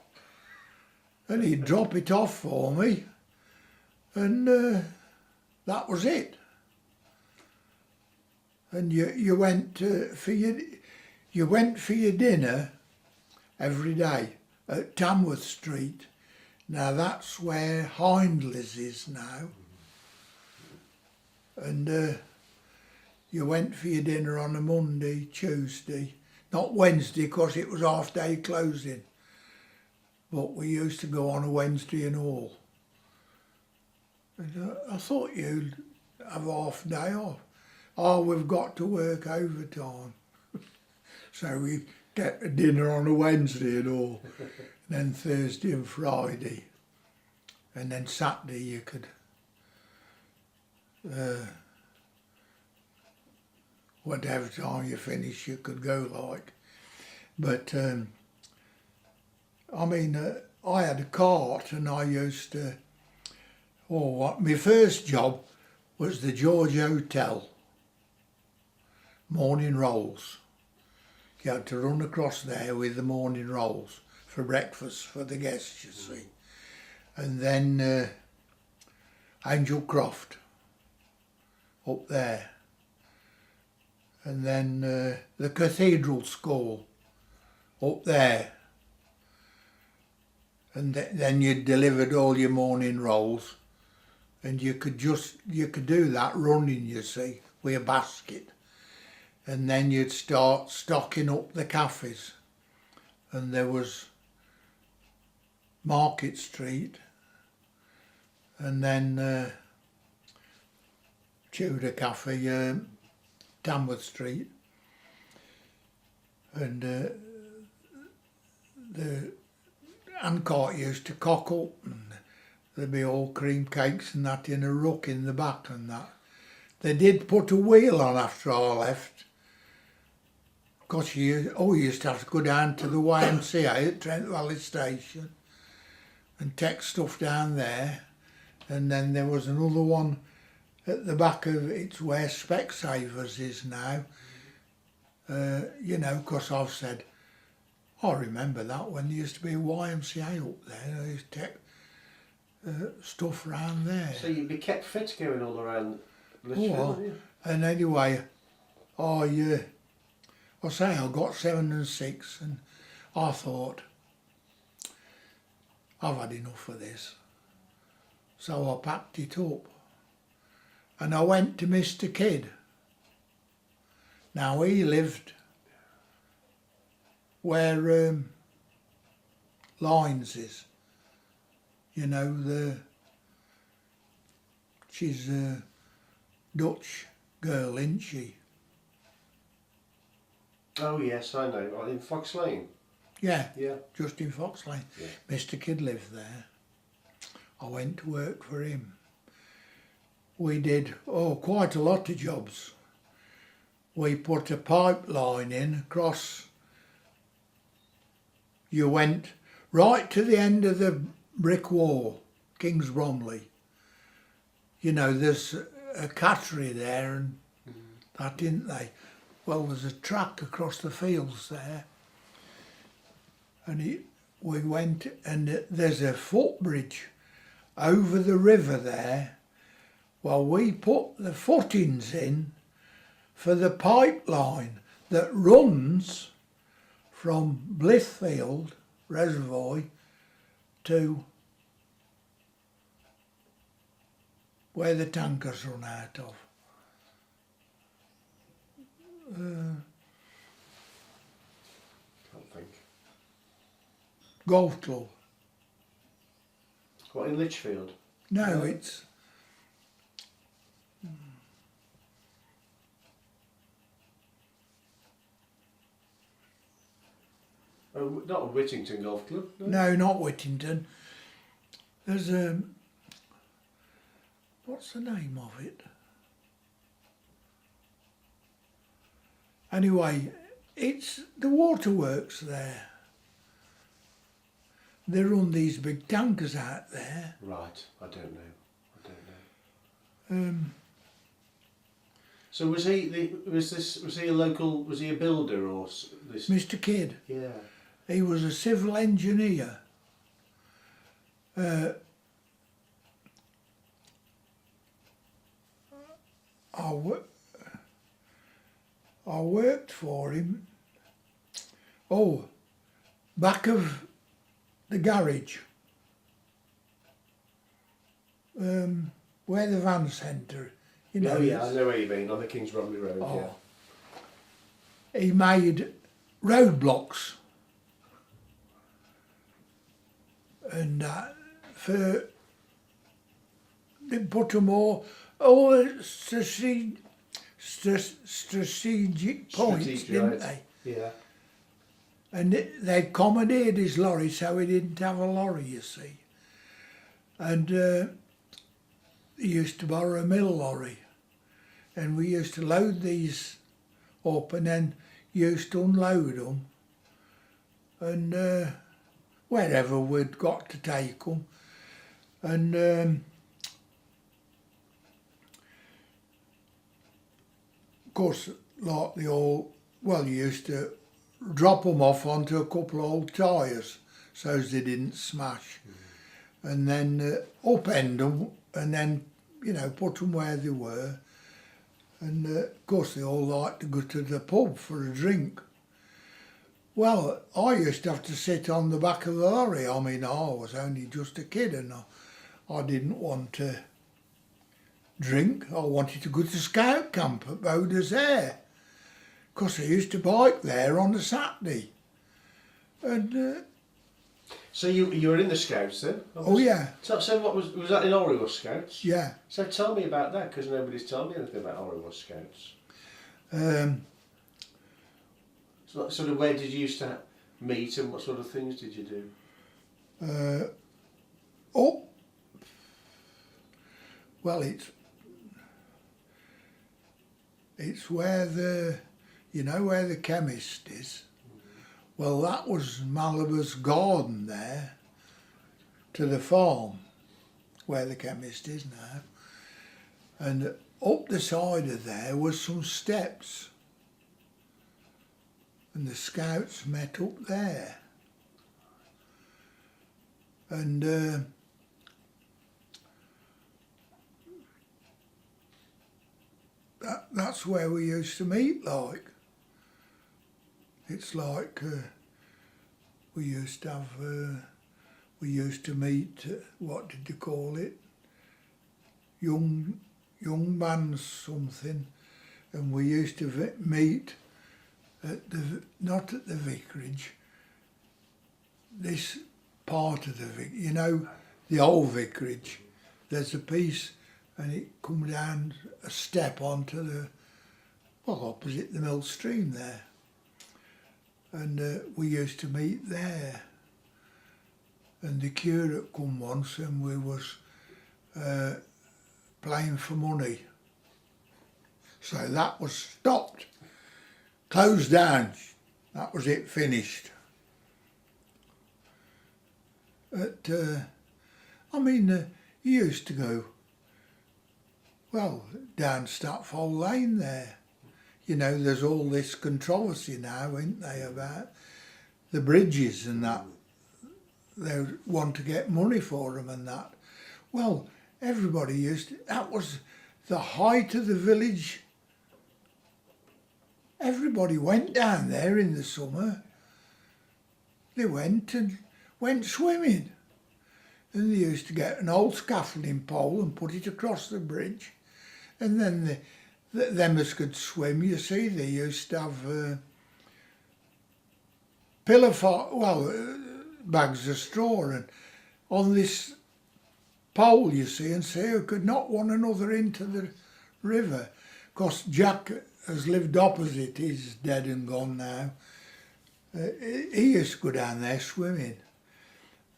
And he'd drop it off for me. And that was it. And you went for your dinner every day at Tamworth Street. Now that's where Hindley's is now. And you went for your dinner on a Monday, Tuesday, not Wednesday because it was half day closing, but we used to go on a Wednesday and all. And I thought you'd have half day off. Oh, we've got to work overtime. So we get a dinner on a Wednesday and all. Then Thursday and Friday, and then Saturday you could whatever time you finish you could go like. But I had a cart, and I used to, my first job was the George Hotel, morning rolls. You had to run across there with the morning rolls for breakfast for the guests, you see. And then Angel Croft up there. And then the Cathedral School up there. And then you delivered all your morning rolls, and you could do that running, you see, with a basket. And then you'd start stocking up the cafes. And there was Market Street, and then Tudor Cafe, Tamworth Street, and the handcart used to cock up, and there'd be all cream cakes and that in a ruck in the back and that. They did put a wheel on after I left, because you used to have to go down to the YMCA at Trent Valley Station and take stuff down there, and then there was another one at the back of it's where Specsavers is now. Because I've said, I remember that when there used to be a YMCA up there. They used to take stuff round there. So you'd be kept fit going all around Lichfield, wouldn't you? And anyway, I got 7 and 6, and I thought, I've had enough of this. So I packed it up, and I went to Mr. Kidd. Now he lived where Lines is, the She's a Dutch girl, isn't she? Oh yes, I know. In Fox Lane. Yeah, Yeah. just in Fox Lane. Yeah. Mr. Kidd lived there. I went to work for him. We did quite a lot of jobs. We put a pipeline in across. You went right to the end of the brick wall, Kings Bromley. You know, there's a cattery there and that, didn't they? Well, there's a track across the fields there. And we went, and there's a footbridge over the river there. Well, we put the footings in for the pipeline that runs from Blithfield Reservoir to where the tankers run out of. Can't think. Golf club. What, in Lichfield? No, No. it's Oh, not Whittington Golf Club. no, not Whittington. There's what's the name of it? Anyway, it's the waterworks there. They run these big tankers out there. Right, I don't know. So was he a builder or this? Mr. Kidd, Yeah. he was a civil engineer. I worked for him. Oh, back of the garage, where the van centre, you know. Oh yeah, I is. know where you mean, on the Kings Bromley Road. Oh. Yeah. He made roadblocks, and they put them all strategic points, Strategic, didn't right. they? Yeah. And they commandeered his lorry so he didn't have a lorry, you see. And he used to borrow a mill lorry. And we used to load these up and then used to unload them. And wherever we'd got to take them. And of course, like the old, well, you used to drop them off onto a couple of old tyres so as they didn't smash, and then upend them and then, you know, put them where they were. And of course they all liked to go to the pub for a drink. Well, I used to have to sit on the back of the lorry. I mean, I was only just a kid and I didn't want to drink. I wanted to go to scout camp at Boder's Air, because I used to bike there on a Saturday. And So you were in the Scouts then? oh yeah, So what was that in Orrewa Scouts? yeah. So tell me about that, because nobody's told me anything about Orrewa Scouts. So sort of where did you used to meet and what sort of things did you do? Oh, well, it's where the, you know where the chemist is? Well, that was Malabar's garden there to the farm where the chemist is now. And up the side of there was some steps. And the scouts met up there. And that's where we used to meet, like. It's like we used to have, we used to meet, what did you call it? Young man's something. And we used to meet at not at the vicarage, this part of the vicarage, you know, the old vicarage. There's a piece and it come down a step onto the, well, opposite the mill stream there. And we used to meet there. And the curate come once and we was playing for money. So that was stopped, closed down. That was it, finished. But, I mean, you used to go, well, down Stratfold Lane there. You know, there's all this controversy now, isn't there, about the bridges and that. They want to get money for them and that. Well, everybody used to, that was the height of the village. Everybody went down there in the summer. They went swimming. And they used to get an old scaffolding pole and put it across the bridge. And then them as could swim, you see, they used to have bags of straw and on this pole, you see, and say who could knock one another into the river. Because Jack has lived opposite, he's dead and gone now. He used to go down there swimming.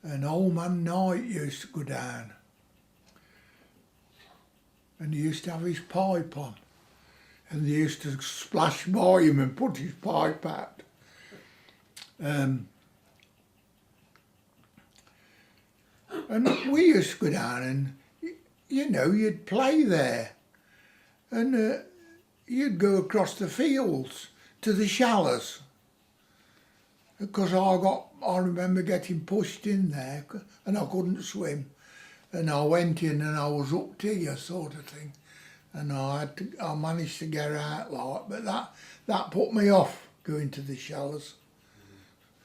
And Old Man Knight used to go down. And he used to have his pipe on. And they used to splash by him and put his pipe out. And we used to go down and, you know, you'd play there. And you'd go across the fields to the shallows. Because I remember getting pushed in there and I couldn't swim. And I went in and I was up to you, sort of thing. And I managed to get out like, but that put me off going to the shallows.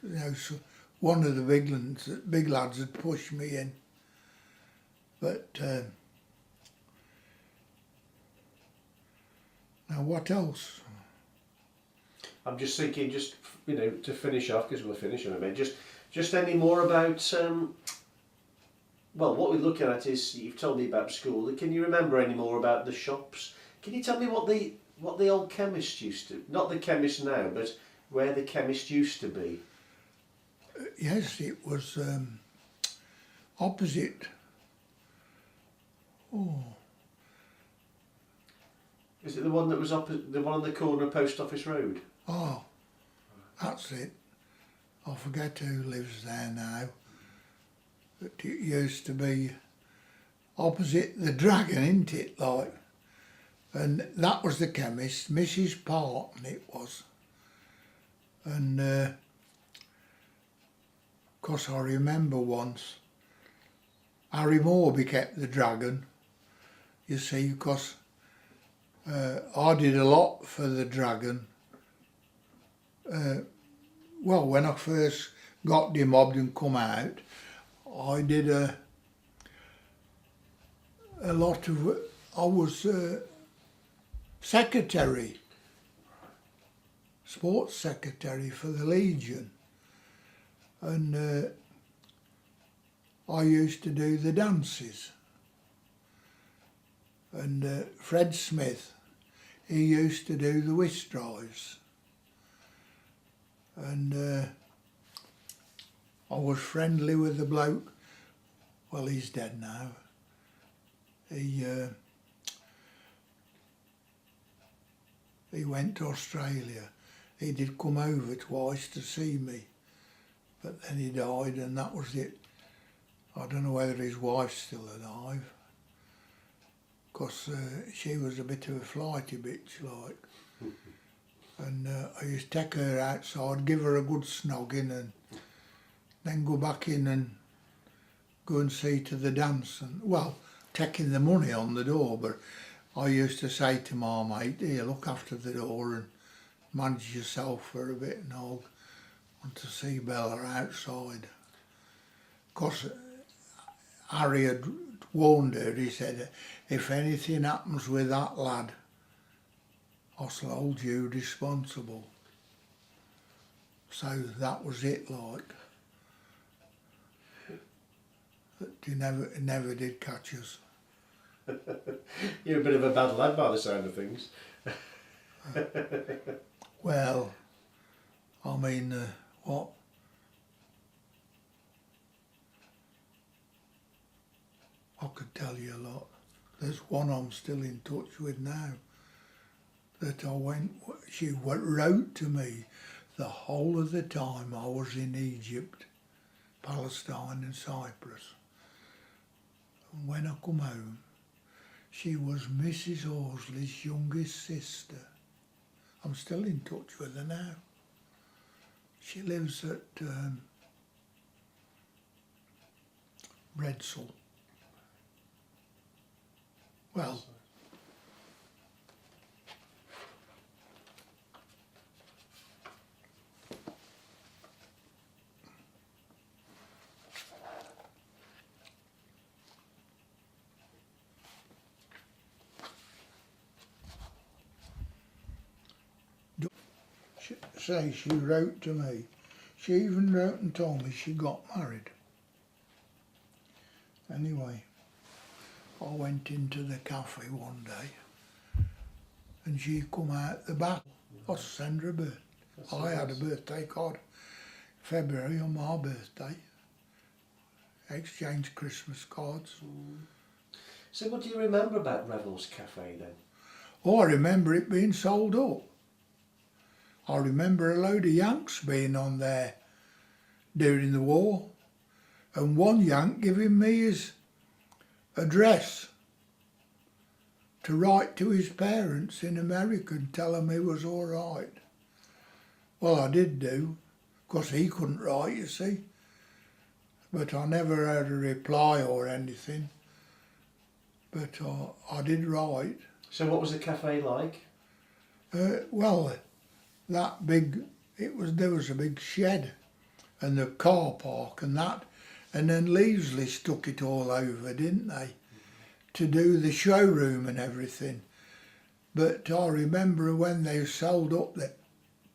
You know, so one of the big lads had pushed me in. But now what else? I'm just thinking, just you know, to finish off, because we'll finish in a minute. Just any more about. Well, what we're looking at is you've told me about school. Can you remember any more about the shops? Can you tell me what the old chemist used to? Not the chemist now, but where the chemist used to be. Yes, it was opposite. Oh. Is it the one that was the one on the corner of Post Office Road? Oh, that's it. I forget who lives there now. But it used to be opposite the Dragon, isn't it, like? And that was the chemist, Mrs. Parton it was. And of course I remember once Harry Morby kept the Dragon, you see, because I did a lot for the Dragon. Well, when I first got demobbed and come out, I did a lot of, I was secretary, sports secretary for the Legion, and I used to do the dances, and Fred Smith, he used to do the whist drives, and I was friendly with the bloke. Well, he's dead now. He went to Australia. He did come over twice to see me, but then he died, and that was it. I don't know whether his wife's still alive, because she was a bit of a flighty bitch, like. And I used to take her outside, give her a good snogging, and then go back in and go and see to the dance. And well, taking the money on the door, but I used to say to my mate, here, look after the door and manage yourself for a bit, and I'll want to see Bella outside. Of course, Harry had warned her, he said, if anything happens with that lad, I shall hold you responsible. So that was it, like. But he never did catch us. You're a bit of a bad lad by the sound of things. Well, I mean, what? I could tell you a lot. There's one I'm still in touch with now that she wrote to me the whole of the time I was in Egypt, Palestine and Cyprus. And when I come home, she was Mrs. Horsley's youngest sister. I'm still in touch with her now. She lives at Redsall. Well, she wrote to me. She even wrote and told me she got married. Anyway, I went into the cafe one day and she come out the back. I sent her a birthday. I had a birthday card February on my birthday. Exchanged Christmas cards. So what do you remember about Revell's Cafe then? Oh, I remember it being sold up. I remember a load of Yanks being on there during the war, and one Yank giving me his address to write to his parents in America and tell them he was all right. Well, I did do, because he couldn't write, you see, but I never had a reply or anything, but I did write. So what was the cafe like? Well, that big, there was a big shed and the car park and that, and then Leavesley stuck it all over, didn't they, to do the showroom and everything. But I remember when they sold up, they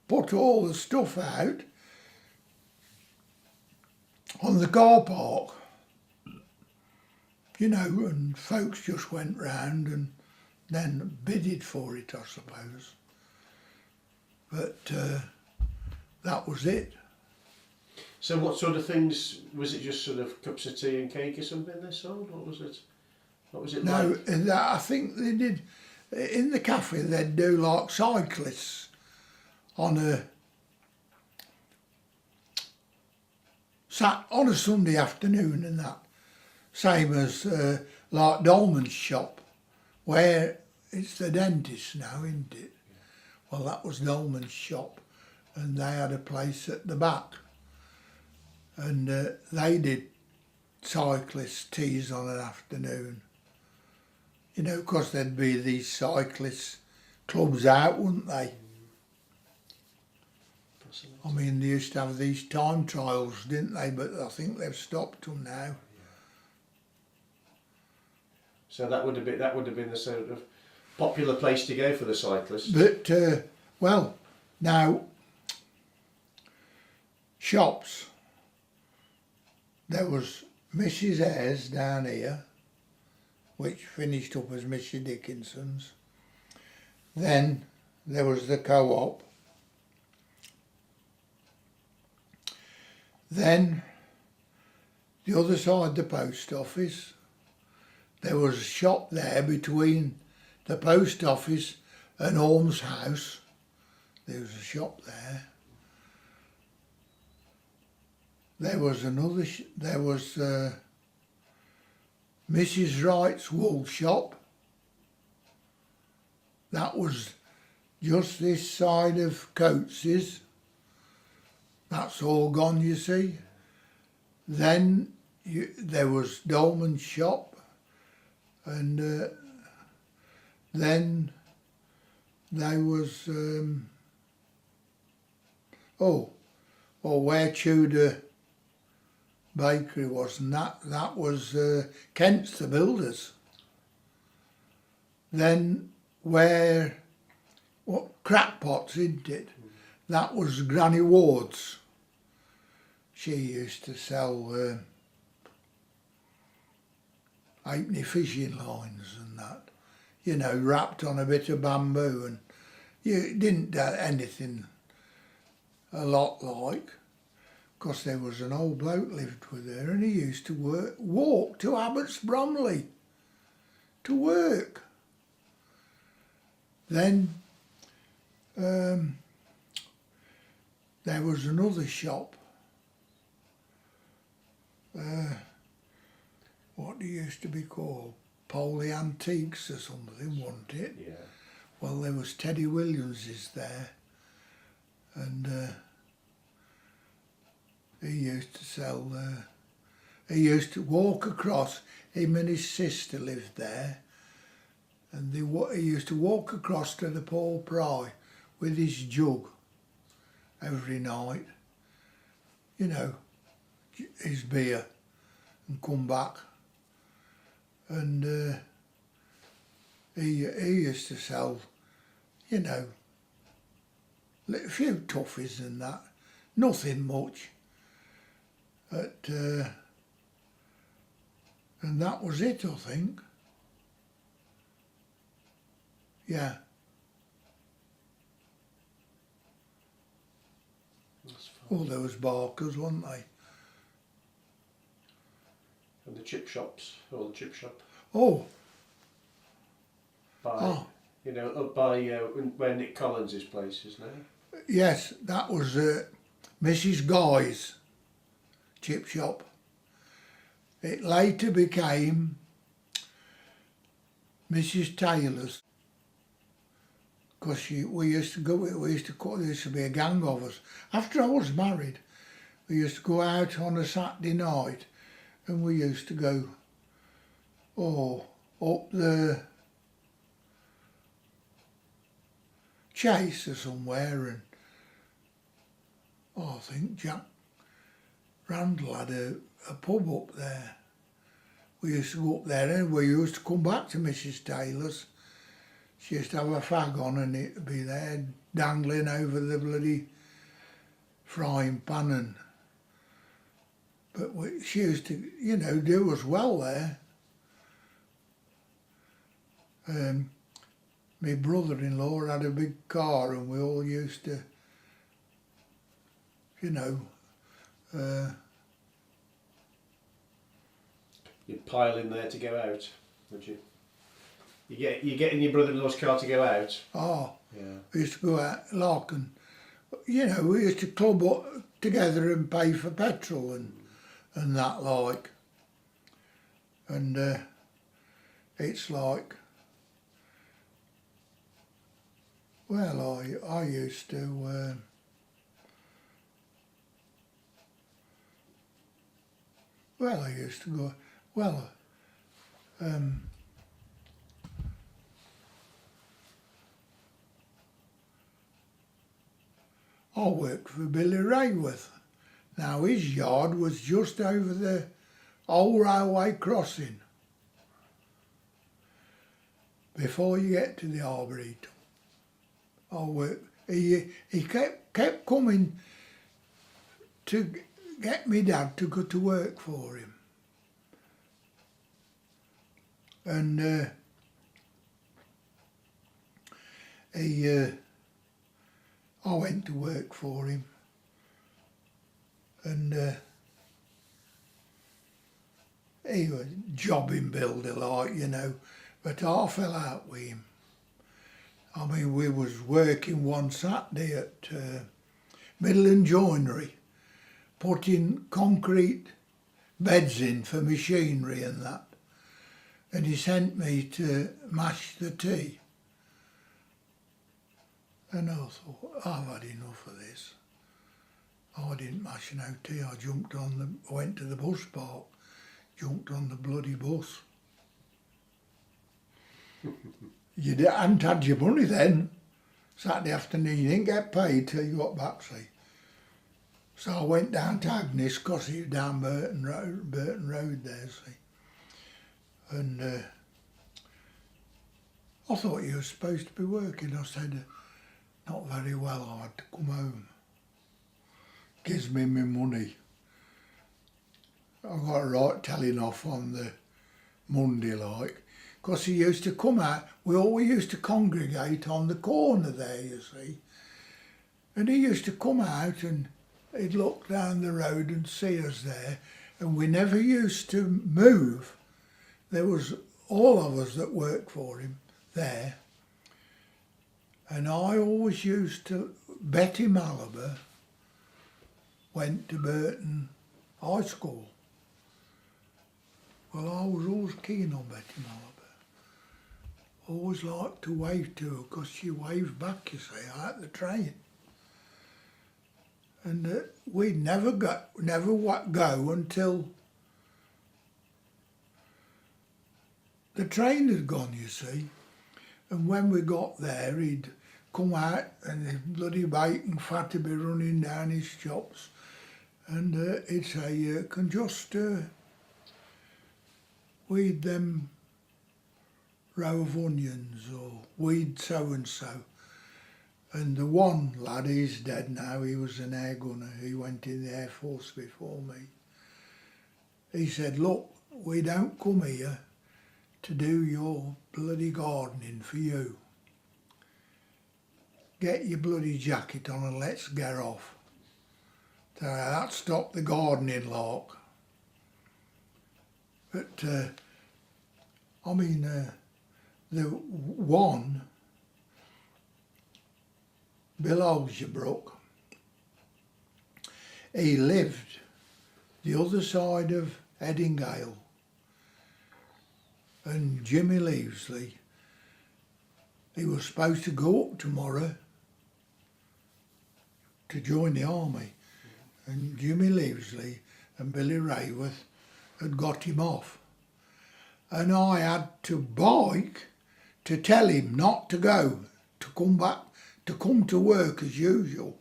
put all the stuff out on the car park, you know, and folks just went round and then bidded for it, I suppose. But that was it. So what sort of things, was it just sort of cups of tea and cake or something they sold? What was it? What was it like? No, I think they did, in the cafe they'd do like cyclists on a Sunday afternoon and that. Same as like Dolman's shop, where it's the dentist now, isn't it? Well, that was Dolman's shop, and they had a place at the back, and they did cyclist teas on an afternoon. You know, because there'd be these cyclist clubs out, wouldn't they? I mean, they used to have these time trials, didn't they? But I think they've stopped them now. So that would have been the sort of popular place to go for the cyclists. But well, now shops. There was Mrs. Ayres down here, which finished up as Mr. Dickinson's. Then there was the Co-op. Then the other side, the post office. There was a shop there between the post office and Orm's house. There was a shop there. There was another, there was Mrs. Wright's wool shop. That was just this side of Coates's. That's all gone, you see. Then there was Dolman's shop, and then there was, where Tudor Bakery was, and that was Kent's the Builders. Then where, Crackpots, isn't it? That was Granny Ward's. She used to sell halfpenny fishing lines and that, you know, wrapped on a bit of bamboo, and you didn't do anything a lot like, because there was an old bloke lived with her, and he used to walk to Abbots Bromley to work. Then there was another shop. What it used to be called? Polly Antiques or something, wasn't it? Yeah. Well, there was Teddy Williams's there, and he used to sell. He used to walk across. Him and his sister lived there, and he used to walk across to the Paul Pry with his jug every night. You know, his beer, and come back. And he used to sell, you know, a few toffees and that, nothing much. And that was it, I think. Yeah. That's fine. Oh, there was Barkers, weren't they? And the chip shops, or the chip shop. Oh. You know, up by where Nick Collins' place is now. Yes, that was Mrs. Guy's chip shop. It later became Mrs. Taylor's, because we used to go. There used to be a gang of us. After I was married, we used to go out on a Saturday night, and we used to go, up the Chase or somewhere, and I think Jack Randall had a pub up there. We used to go up there, and we used to come back to Mrs. Taylor's. She used to have a fag on, and it'd be there dangling over the bloody frying pan, but she used to, you know, do us well there. My brother-in-law had a big car, and we all used to, you know, You'd pile in there to go out, would you? You get in your brother-in-law's car to go out? Oh, Yeah. we used to go out like, and, you know, we used to club up together and pay for petrol and that like. And it's like, well, I used to, I used to go, I worked for Billy Rayworth. Now his yard was just over the old railway crossing before you get to the Arboretum. He kept coming to get me dad to go to work for him. And I went to work for him, and he was jobbing builder like, you know, but I fell out with him. I mean, we was working one Saturday at Midland Joinery, putting concrete beds in for machinery and that. And he sent me to mash the tea. And I thought, I've had enough of this. I didn't mash no tea. I went to the bus park, jumped on the bloody bus. You hadn't had your money then. Saturday afternoon, you didn't get paid till you got back, see. So I went down to Agnes, because he was down Burton Road there, see. And I thought you were supposed to be working. I said, not very well, I had to come home. Gives me my money. I got a right telling off on the Monday like, because he used to come out. We always used to congregate on the corner there, you see. And he used to come out and he'd look down the road and see us there. And we never used to move. There was all of us that worked for him there. And I always used to, Betty Malabar went to Burton High School. Well, I was always keen on Betty Malabar. Always liked to wave to her because she waved back, you see, out the train. And we'd never go until the train had gone, you see. And when we got there, he'd come out and the bloody bacon fat would be running down his chops. And he'd say, can just weed them row of onions or weed so-and-so. And the one lad, he's dead now, he was an air gunner, he went in the Air Force before me. He said, look, we don't come here to do your bloody gardening for you. Get your bloody jacket on and let's get off. So that stopped the gardening lark. But, I mean, the one, Bill Olsherbrook, he lived the other side of Eddingale. And Jimmy Leavesley, he was supposed to go up tomorrow to join the army. And Jimmy Leavesley and Billy Rayworth had got him off. And I had to bike to tell him not to go, to come back, to come to work as usual.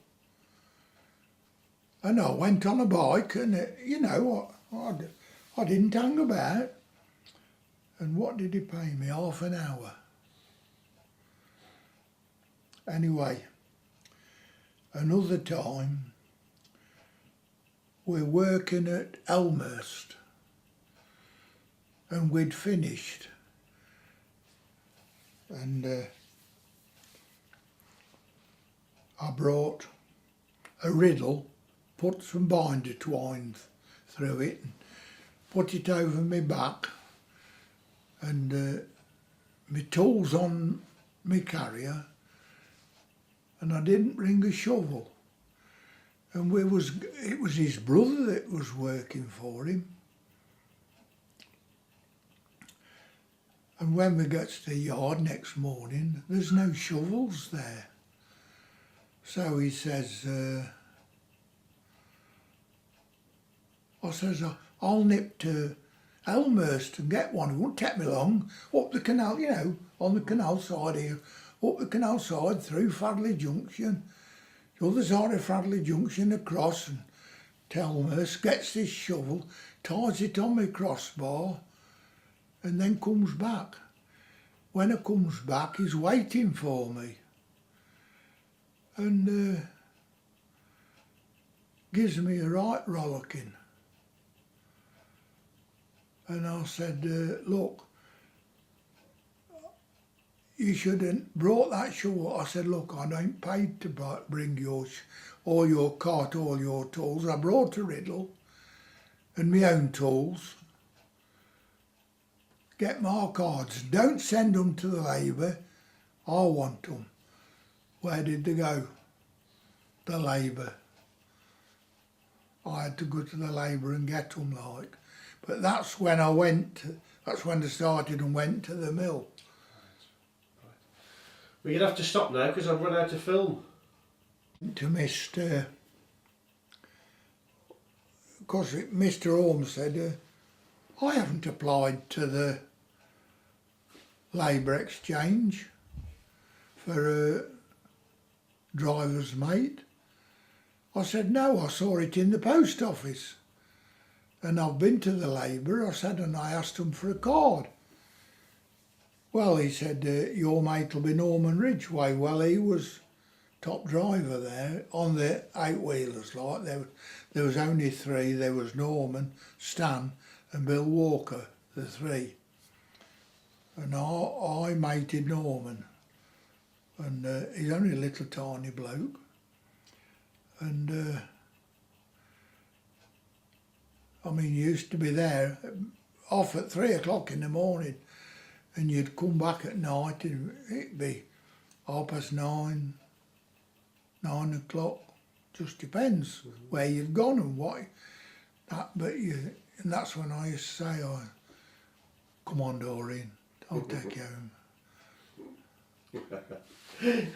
And I went on a bike and, you know, I didn't hang about. And what did he pay me? Half an hour. Anyway, another time, we're working at Elmhurst and we'd finished. And I brought a riddle, put some binder twine through it and put it over my back and my tools on my carrier, and I didn't bring a shovel. And it was his brother that was working for him. And when we got to the yard next morning, there's no shovels there. So he says, I says, I'll nip to Elmhurst and get one. It won't take me long. Up the canal, you know, on the canal side here. Up the canal side, through Fradley Junction. The other side of Fradley Junction, across, and Elmhurst gets this shovel, ties it on my crossbar, and then comes back. When he comes back, he's waiting for me. And gives me a right rollicking. And I said, look, you should have brought that shovel. I said, look, I ain't paid to bring all your cart, all your tools. I brought a riddle and my own tools. Get my cards. Don't send them to the Labour. I want them. Where did they go? The Labour. I had to go to the Labour and get them, like. But that's when that's when I started and went to the mill. We're going to have to stop now because I've run out of film. To Mr. Because Mr. Holmes said, I haven't applied to the Labour Exchange for a driver's mate. I said, no, I saw it in the post office. And I've been to the Labour, I said, and I asked them for a card. Well, he said, your mate will be Norman Ridgway. Well, he was top driver there on the eight-wheelers. Like there was only three. There was Norman, Stan and Bill Walker, the three. and I mated Norman, and he's only a little tiny bloke, and I mean, you used to be there off at 3 o'clock in the morning, and you'd come back at night and it'd be 9:30, 9 o'clock. Just depends where you've gone and what. And that's when I used to say, "Oh, come on, Doreen, I'll take you home."